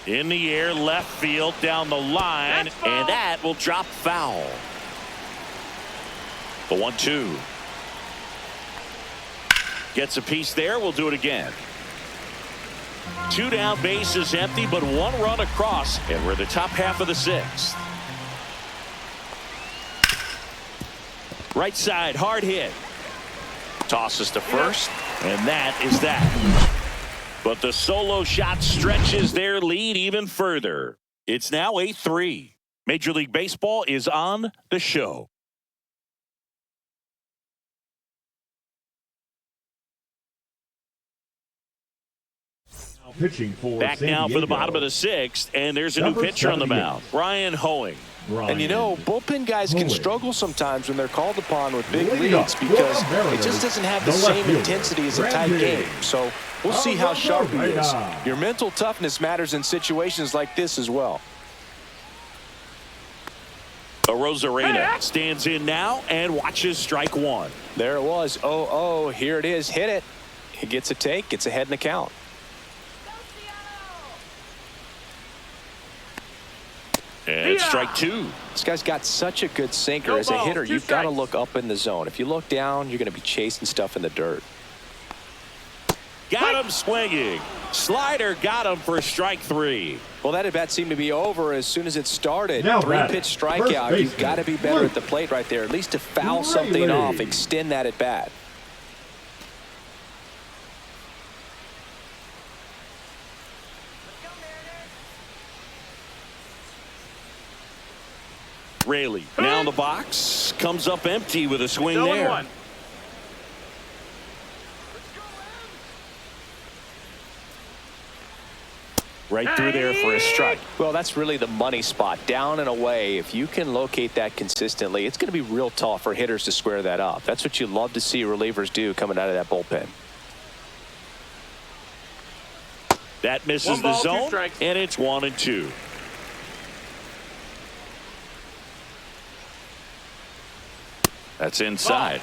In the air, left field, down the line, and that will drop foul. The 1-2. Gets a piece there. We'll do it again. 2 down, bases empty, but 1 run across, and we're the top half of the 6th. Right side, hard hit. Tosses to first, and that is that. But the solo shot stretches their lead even further. It's now 8-3. Major League Baseball is on the show.
Pitching for
Back
San
now
Diego.
for the bottom of the 6th, and there's a new pitcher on the mound, Brian Hoeing.
And you know, bullpen guys can struggle sometimes when they're called upon with big leads because it just doesn't have the same intensity as a tight game. So we'll see how sharp he is. Your mental toughness matters in situations like this as well.
Rosarena stands in now and watches strike 1.
There it was. 0-0. Here it is. Hit it. He gets a take. Gets ahead in the count.
And strike 2.
This guy's got such a good sinker. As a hitter, you've got to look up in the zone. If you look down, you're going to be chasing stuff in the dirt.
Got him swinging. Slider got him for strike 3.
Well, that at bat seemed to be over as soon as it started.
Now
3-pitch strikeout. You've got to be better at the plate right there, at least to foul something off, extend that at bat.
Raley now in the box, comes up empty with a swing there.
0-1.
Right through there for a strike.
Well, that's really the money spot. Down and away, if you can locate that consistently, it's going to be real tough for hitters to square that up. That's what you love to see relievers do coming out of that bullpen.
That misses the zone, and it's 1-2. That's inside.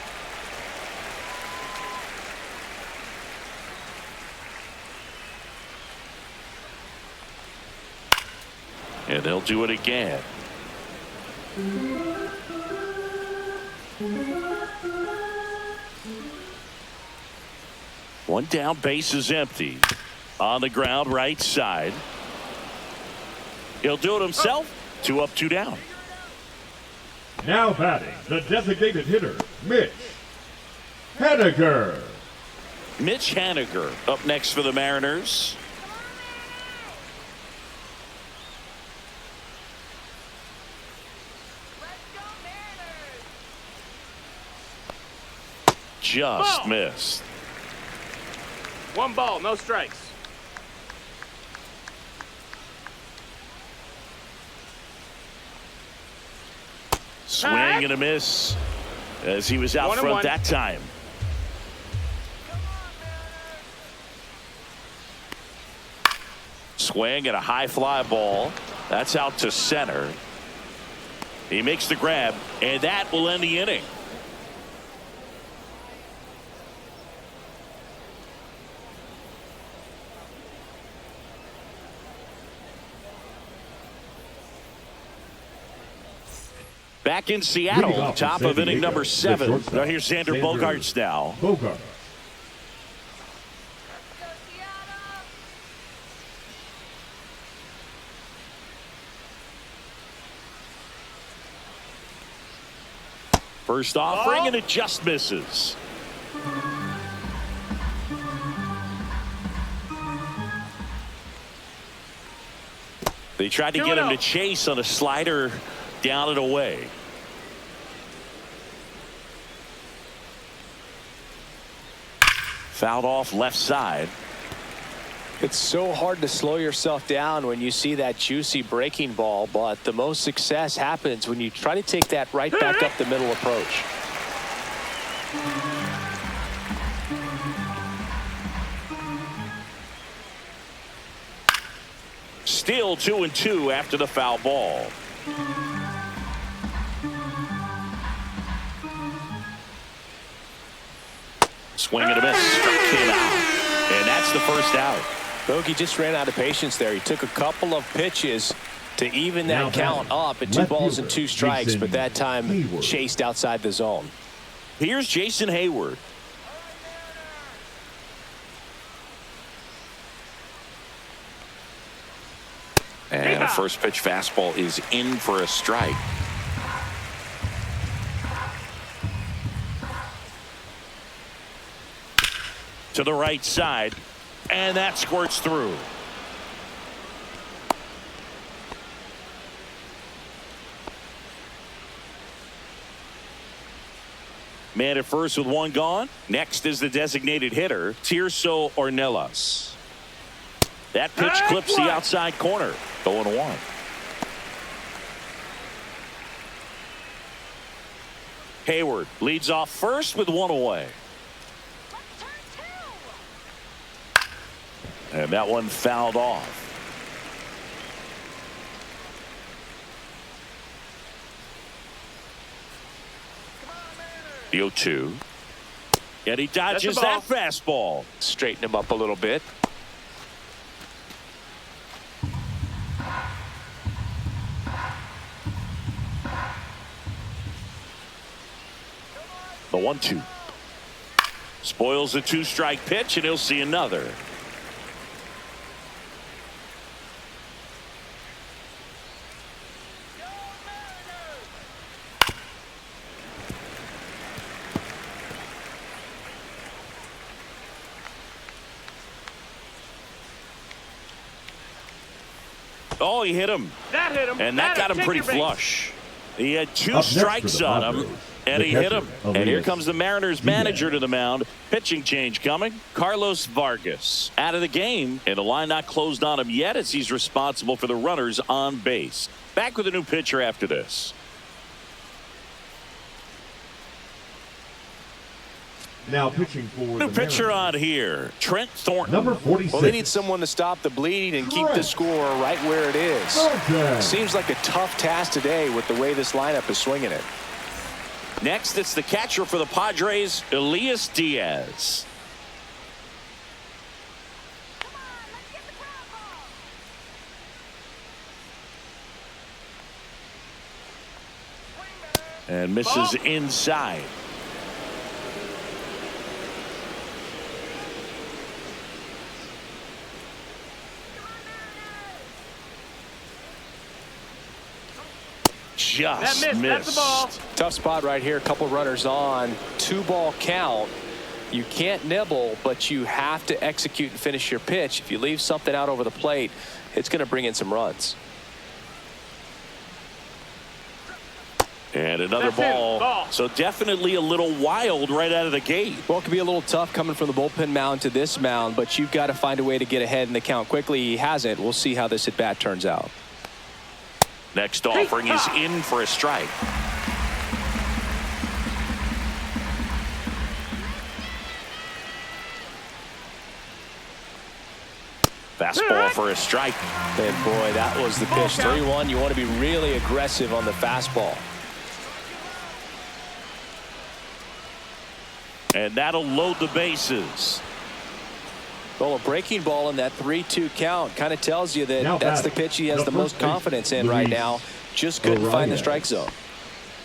And they'll do it again. One down, base is empty. On the ground, right side. He'll do it himself. 2 up, 2 down.
Now batting, the designated hitter, Mitch Haniger.
Mitch Haniger up next for the Mariners. Just missed.
1 ball, no strikes.
Swing and a miss as he was out front that time. Swing and a high fly ball. That's out to center. He makes the grab, and that will end the inning. Back in Seattle, top of inning number 7. Now here's Xander Bogaerts now.
Bogart.
First offering, and it just misses. They tried to get him to chase on a slider down and away. Fouled off left side.
It's so hard to slow yourself down when you see that juicy breaking ball, but the most success happens when you try to take that right back up the middle approach.
Still 2-2 after the foul ball. Swing and a miss. Struck him out. And that's the first out.
Bogey just ran out of patience there. He took a couple of pitches to even that count up at 2 balls and 2 strikes, but that time chased outside the zone.
Here's Jason Hayward. And a first pitch fastball is in for a strike. To the right side, and that squirts through. Man at first with 1 gone. Next is the designated hitter, Tirso Ornelas. That pitch clips the outside corner. 0-1. Hayward leads off first with 1 away. And that one fouled off. The 0-2. And he dodges that fastball.
Straighten him up a little bit.
The 1-2. Spoils the 2-strike pitch, and he'll see another. Oh, he hit him.
That hit him.
And that got him pretty flush. He had 2
Up next for
strikes
the
on him,
Padres,
and
the
he hit
catcher,
him. And here
Elias
comes the Mariners
Diaz.
manager to the mound. Pitching change coming. Carlos Vargas out of the game, and the line not closed on him yet as he's responsible for the runners on base. Back with a new pitcher after this.
Now pitching for
New
the
pitcher
Mariners,
on here, Trent Thornton.
number 46.
Well, they need someone to stop the bleed and keep the score right where it is.
Thornton.
Seems like a tough task today with the way this lineup is swinging it.
Next, it's the catcher for the Padres, Elias Diaz. And misses inside. Just
That missed. That's the ball.
Tough spot right here. A couple runners on. 2-ball count. You can't nibble, but you have to execute and finish your pitch. If you leave something out over the plate, it's going to bring in some runs.
And another
That's it.
ball.
Ball.
So definitely a little wild right out of the gate.
Well, it can be a little tough coming from the bullpen mound to this mound, but you've got to find a way to get ahead in the count quickly. He hasn't. We'll see how this at-bat turns out.
Next offering is in for a strike. Fastball for a strike.
And boy, that was the pitch. 3-1. You want to be really aggressive on the fastball.
And that'll load the bases.
Well, a breaking ball in that 3-2 count kind of tells you that
Now
that's the
batting,
pitch he has
the
the most
first baseman,
confidence in right
Luis
now. Just couldn't find the
Arias.
strike zone.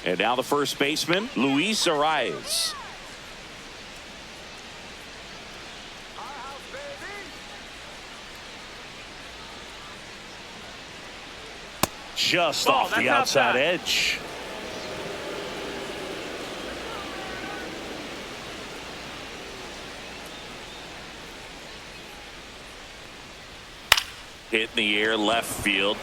And now the first baseman, Luis Arias. Just
Ball,
off the
that's
outside
outside.
edge. Hit in the air, left field.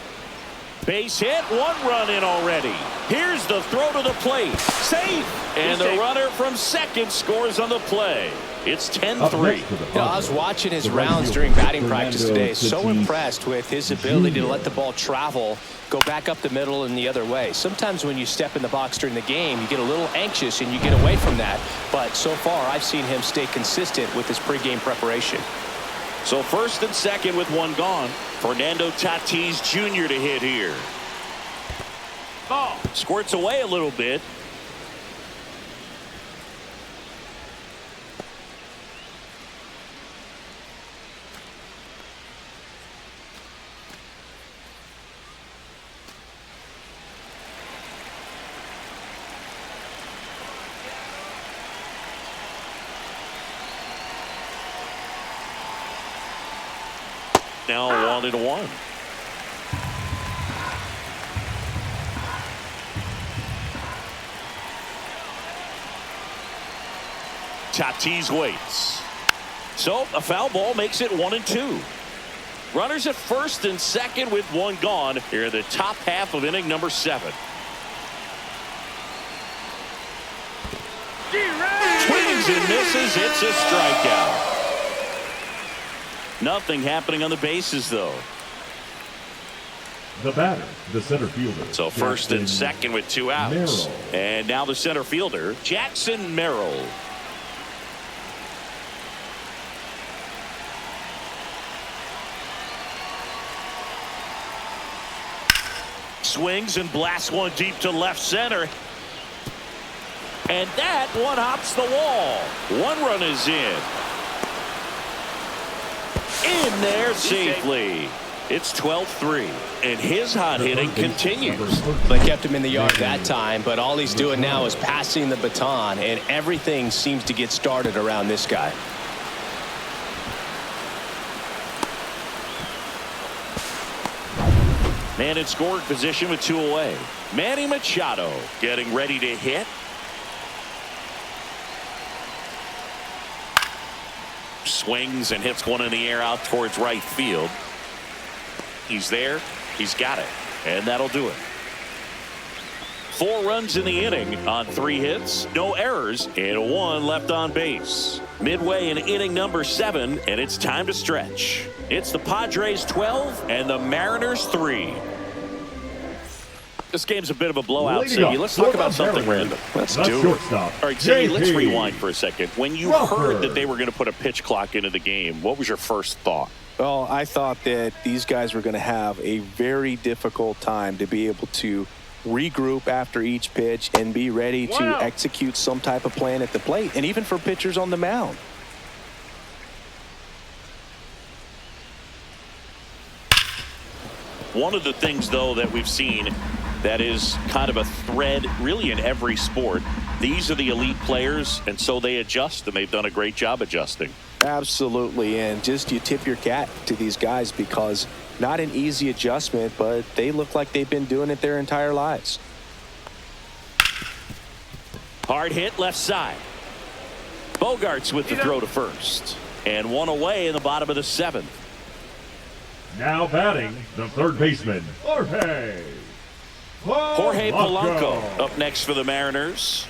Base hit, 1 run in already. Here's the throw to the plate. Safe. And the
safe.
runner from second scores on the play. It's
Up
10-3.
next for the
You know, I was
Padres,
watching his
the right
rounds
fielder,
during batting practice
Fernando
today. So
Tatis
impressed with his ability to
Jr.
let the ball travel, go back up the middle and the other way. Sometimes when you step in the box during the game, you get a little anxious and you get away from that. But so far, I've seen him stay consistent with his pregame preparation.
So first and second with 1 gone. Fernando Tatis Jr. to hit here.
Ball.
Squirts away a little bit. Now 1-1. Tatis waits. So a foul ball makes it 1-2. Runners at first and second with 1 gone here in the top half of inning number 7. Swings and misses. It's a strikeout. Nothing happening on the bases, though.
The batter, the center fielder.
So first and
Jackson
second with 2 outs.
Merrill.
And now the center fielder, Jackson Merrill. Swings and blasts one deep to left center. And that one hops the wall. 1 run is in. In there safely. It's 12-3. And his hot hitting continues.
They kept him in the yard that time, but all he's doing now is passing the baton, and everything seems to get started around this guy.
Man in scoring position with 2 away. Manny Machado getting ready to hit. Swings and hits one in the air out towards right field. He's there. He's got it. And that'll do it. 4 runs in the inning on 3 hits, no errors, and 1 left on base. Midway in inning number 7, and it's time to stretch. It's the Padres 12 and the Mariners 3. This game's a bit of a blowout, Ziggy. Let's talk about something random.
Let's do it.
All right, Ziggy, let's rewind for a second. When you heard that they were going to put a pitch clock into the game, what was your first thought?
Well, I thought that these guys were going to have a very difficult time to be able to regroup after each pitch and be ready to execute some type of plan at the plate, and even for pitchers on the mound.
One of the things, though, that we've seen that is kind of a thread really in every sport, these are the elite players, and so they adjust, and they've done a great job adjusting.
Absolutely, and just you tip your cap to these guys because not an easy adjustment, but they look like they've been doing it their entire lives.
Hard hit left side. Bogarts with the throw to first, and 1 away in the bottom of the 7th.
Now batting, the third baseman, Jorge
Polanco up next for the Mariners.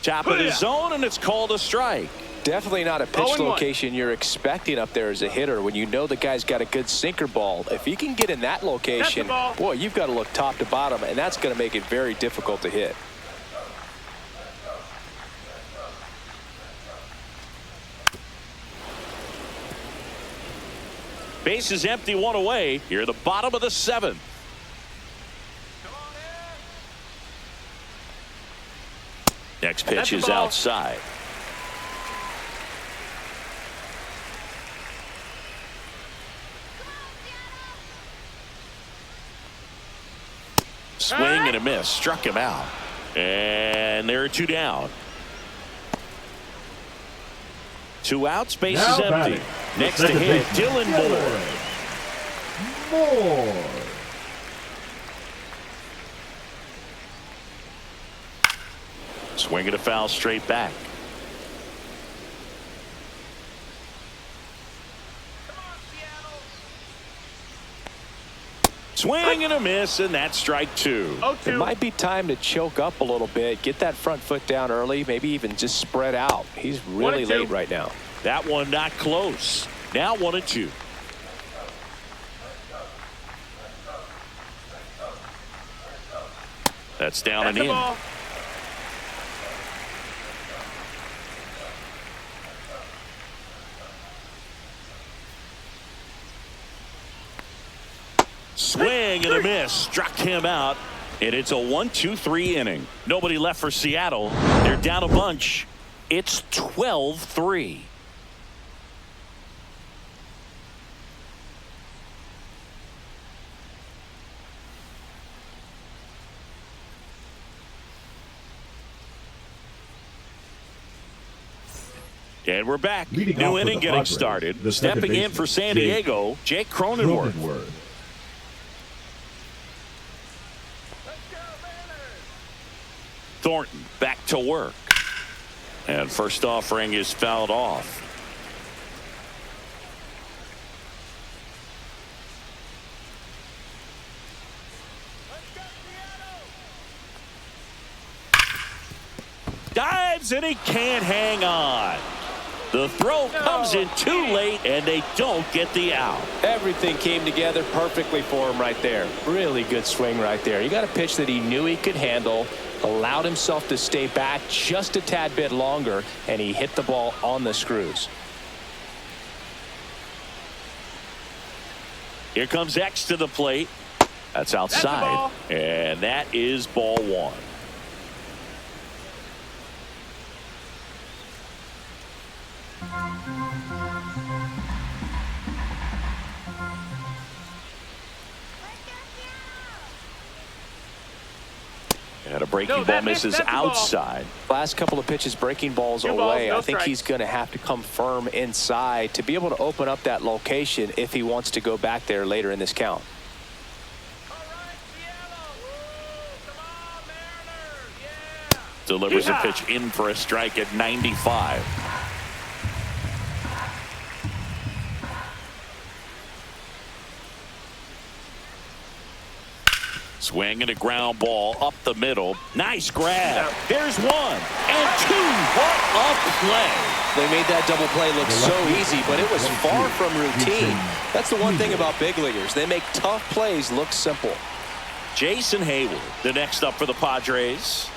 Top of the zone, and it's called a strike.
Definitely not a pitch location you're expecting up there as a hitter when you know the guy's got a good sinker ball. If he can get in that location, boy, you've got to look top to bottom, and that's going to make it very difficult to hit.
Base is empty, 1 away. Here at the bottom of the 7th. Next pitch is outside. Swing and a miss. Struck him out. And there are 2 down. 2 outs. Base is empty. Next to hit, Dylan
Moore.
Swing and a foul straight back. Swing and a miss, and that's strike 2.
It might be time to choke up a little bit, get that front foot down early, maybe even just spread out. He's really late right now.
That one not close. Now 1-2. That's down and in. Swing and a miss. Struck him out. And it's a 1-2-3 inning. Nobody left for Seattle. They're down a bunch. It's 12-3. And we're back. New inning getting started. Stepping in for San Diego, Jake Cronenworth. Thornton back to work. And first offering is fouled off. Dives and he can't hang on. The throw comes in too late and they don't get the out.
Everything came together perfectly for him right there. Really good swing right there. He got a pitch that he knew he could handle, allowed himself to stay back just a tad bit longer, and he hit the ball on the screws.
Here comes X to the plate. That's outside. And that is ball 1. And a breaking ball misses outside.
Last couple of pitches breaking balls away. I think he's going to have to come firm inside to be able to open up that location if he wants to go back there later in this count.
Delivers a pitch in for a strike at 95. Swing and a ground ball up the middle. Nice grab. There's one and two. What a play.
They made that double play look so easy, but it was far from routine. That's the one thing about big leaguers. They make tough plays look simple.
Jason Hayward, the next up for the Padres.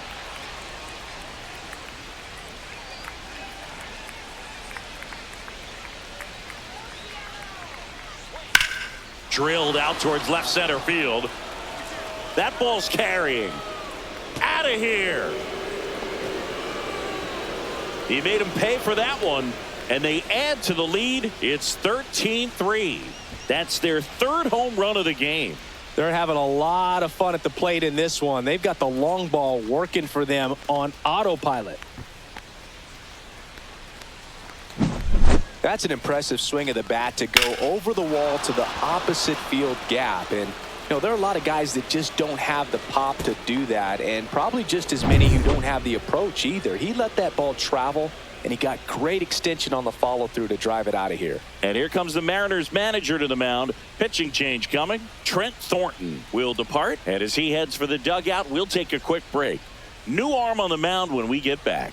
Drilled out towards left center field. That ball's carrying. Out of here. He made him pay for that one, and they add to the lead. It's 13-3. That's their third home run of the game.
They're having a lot of fun at the plate in this one. They've got the long ball working for them on autopilot. That's an impressive swing of the bat to go over the wall to the opposite field gap. And, you know, there are a lot of guys that just don't have the pop to do that, and probably just as many who don't have the approach either. He let that ball travel, and he got great extension on the follow-through to drive it out of here.
And here comes the Mariners manager to the mound. Pitching change coming. Trent Thornton will depart. And as he heads for the dugout, we'll take a quick break. New arm on the mound when we get back.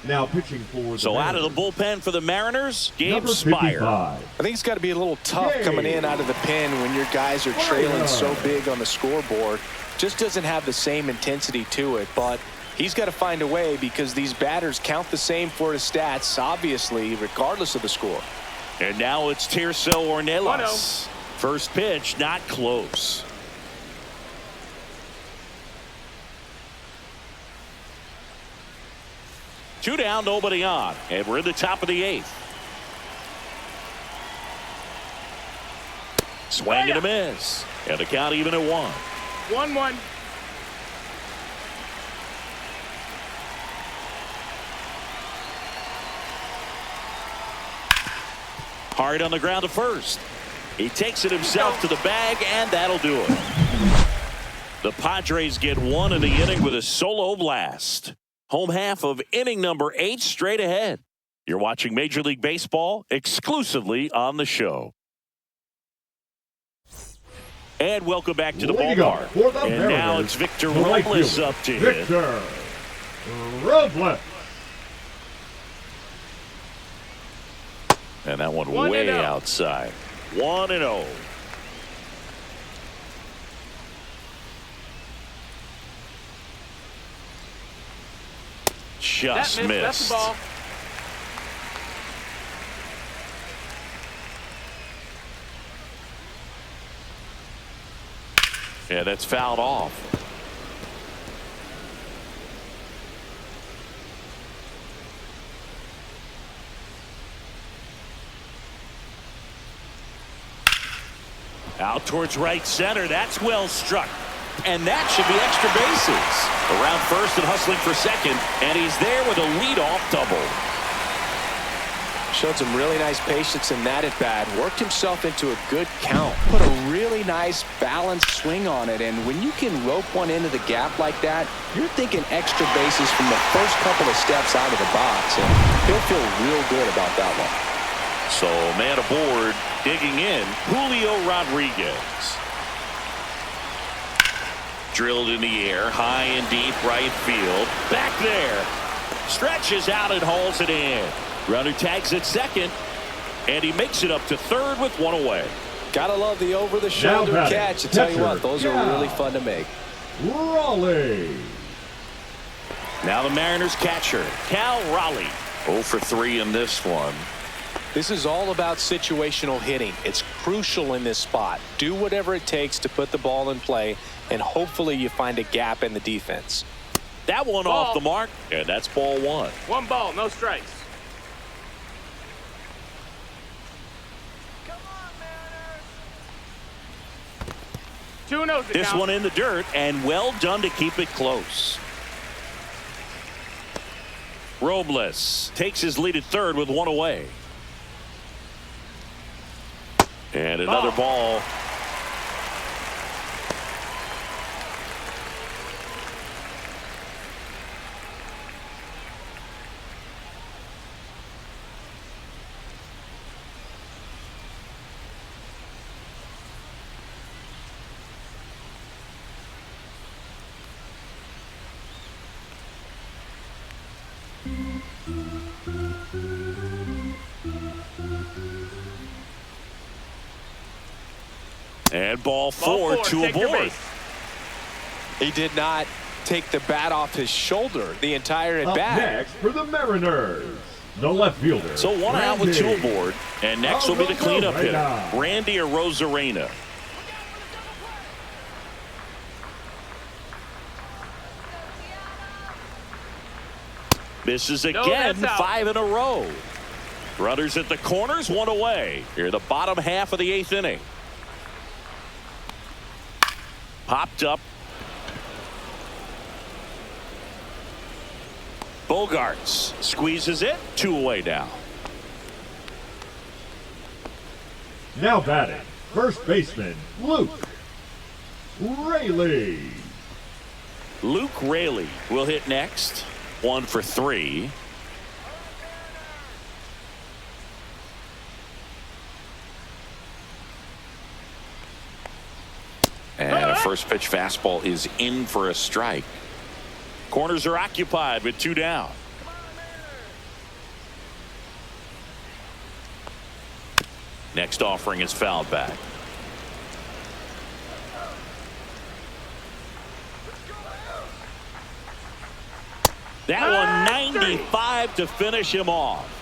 Now pitching for the
So out of the bullpen for the Mariners, Gabe Spire.
I think it's got to be a little tough coming in out of the pen when your guys are trailing so big on the scoreboard. Just doesn't have the same intensity to it, but he's got to find a way because these batters count the same for his stats, obviously, regardless of the score.
And now it's Tirso Ornelas. First pitch, not close. Two down, nobody on, and we're in the top of the eighth. Swing and a miss, and the count even at 1.
1-1.
Hard on the ground to first. He takes it himself to the bag, and that'll do it. The Padres get one in the inning with a solo blast. Home half of inning number 8 straight ahead. You're watching Major League Baseball exclusively on the show. And welcome back to the ballpark. And now it's Victor Robles up to hit.
Victor Robles.
And that one
1-0.
way outside. 1-0. Just missed.
That's the ball.
Yeah, that's fouled off. Out towards right center. That's well struck. And that should be extra bases. Around first and hustling for second. And he's there with a leadoff double.
Showed some really nice patience in that at bat. Worked himself into a good count. Put a really nice balanced swing on it. And when you can rope one into the gap like that, you're thinking extra bases from the first couple of steps out of the box. And he'll feel real good about that one.
So man aboard, digging in, Julio Rodriguez. Drilled in the air, high and deep right field. Back there. Stretches out and hauls it in. Runner tags at second, and he makes it up to third with one away.
Gotta love the over-the-shoulder catch. I tell you what, those are really fun to make.
Raleigh.
Now the Mariners catcher, Cal Raleigh. 0 for 3 in this one.
This is all about situational hitting. It's crucial in this spot. Do whatever it takes to put the ball in play, and hopefully you find a gap in the defense.
That one off the mark, and that's ball 1.
1 ball, no strikes. Come on, Mariners. 2-0.
This one in the dirt, and well done to keep it close. Robles takes his lead at third with one away. And another ball. And ball four to a
take your
board.
base.
He did not take the bat off his shoulder the entire at
Up
bat.
next for the Mariners, the left fielder.
So one out with two
Randy.
aboard. And next will be the cleanup hitter,
Arozarena.
Randy Arozarena. Misses again,
that's out.
5 in a row. Runners at the corners, 1 away. Here the bottom half of the 8th inning. Popped up. Bogarts squeezes it, 2 away now.
Now batting, first baseman, Luke Raley.
Luke Raley will hit next. 1 for 3. And a first pitch fastball is in for a strike. Corners are occupied with 2 down. Next offering is fouled back. That one 95 to finish him off.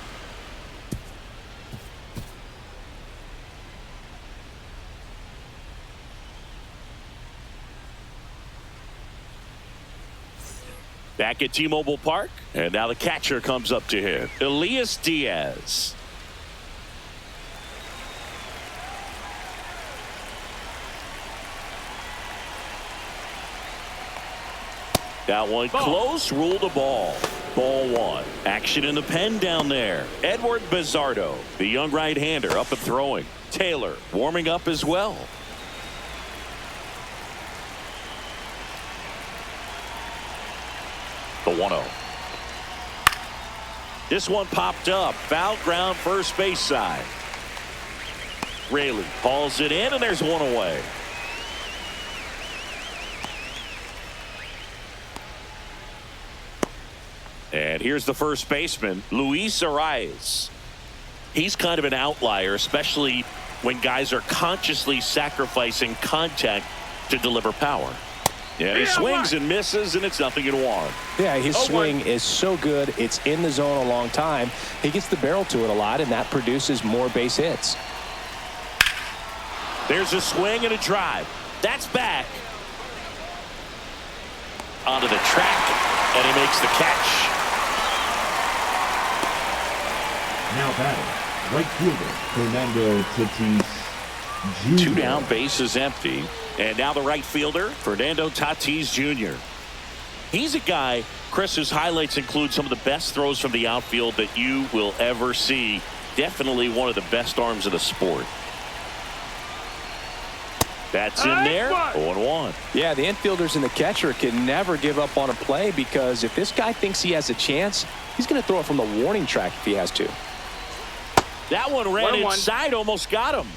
Back at T-Mobile Park, and now the catcher comes up to him, Elias Diaz. That one close, ruled a ball. Ball 1. Action in the pen down there. Edward Bizzardo, the young right-hander, up and throwing. Taylor warming up as well. The 1-0. This one popped up. Foul ground first base side. Raley hauls it in, and there's 1 away. And here's the first baseman, Luis Arias. He's kind of an outlier, especially when guys are consciously sacrificing contact to deliver power. Yeah, he swings and misses, and it's 0-1.
Yeah, his swing is so good. It's in the zone a long time. He gets the barrel to it a lot, and that produces more base hits.
There's a swing and a drive. That's back. Onto the track, and he makes the catch.
Now batting, right fielder, Fernando Tatis Jr.
2 down, base is empty. And now the right fielder, Fernando Tatis Jr. He's a guy, Chris, whose highlights include some of the best throws from the outfield that you will ever see. Definitely one of the best arms of the sport. That's in there. 0-1.
Yeah, the infielders and the catcher can never give up on a play, because if this guy thinks he has a chance, he's going to throw it from the warning track if he has to.
That one ran
1-1.
inside, almost got him.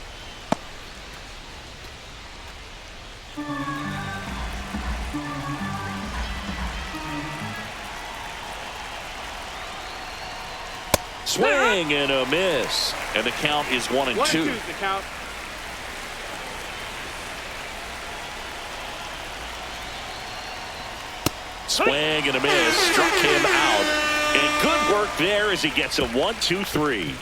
Swing and a miss. And the count is 1-2.
1-2's the count.
Swing and a miss. Struck him out. And good work there as he gets a 1-2-3.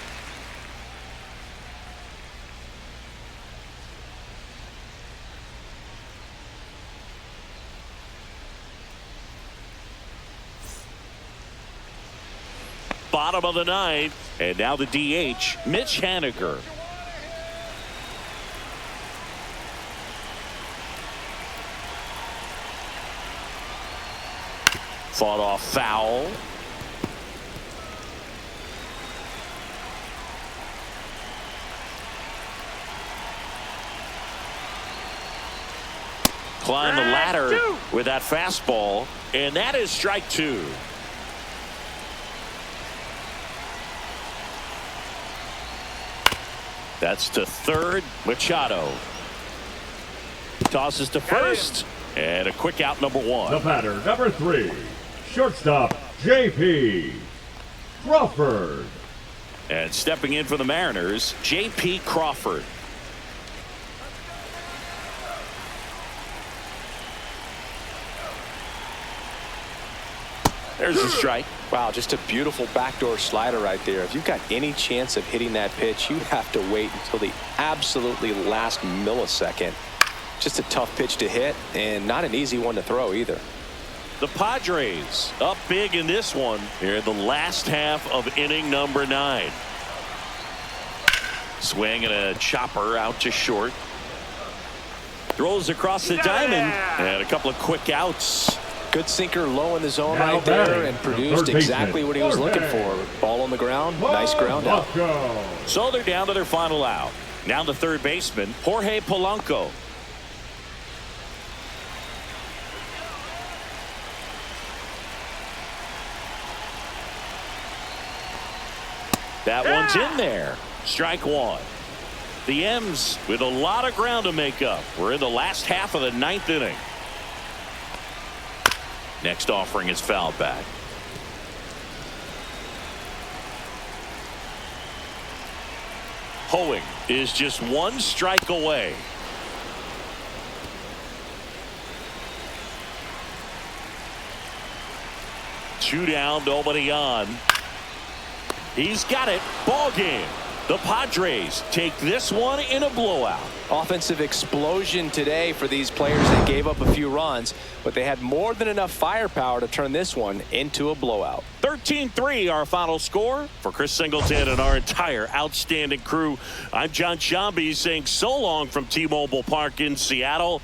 Bottom of the 9th, and now the DH, Mitch Haniger. Fought off foul. Climb the ladder with that fastball, and that is strike 2. That's to third. Machado tosses to first, and a quick out, number 1.
The batter, number 3, shortstop, J.P. Crawford.
And stepping in for the Mariners, J.P. Crawford. There's a strike.
Wow, just a beautiful backdoor slider right there. If you've got any chance of hitting that pitch, you have to wait until the absolutely last millisecond. Just a tough pitch to hit, and not an easy one to throw either.
The Padres up big in this one here in the last half of inning number 9. Swing and a chopper out to short. Throws across the diamond, and a couple of quick outs.
Good sinker low in the zone
Now
right there,
batting,
and
the
produced
third
exactly
baseman,
what he was looking
Jorge.
for. Ball on the ground, nice ground out.
Polanco.
So they're down to their final out. Now the third baseman, Jorge Polanco. That one's in there. Strike one. The M's with a lot of ground to make up. We're in the last half of the 9th inning. Next offering is fouled back. Hoeing is just one strike away. Two down, nobody on. He's got it. Ball game. The Padres take this one in a blowout.
Offensive explosion today for these players. They gave up a few runs, but they had more than enough firepower to turn this one into a blowout.
13-3 our final score. For Chris Singleton and our entire outstanding crew, I'm John Shambi saying so long from T-Mobile Park in Seattle.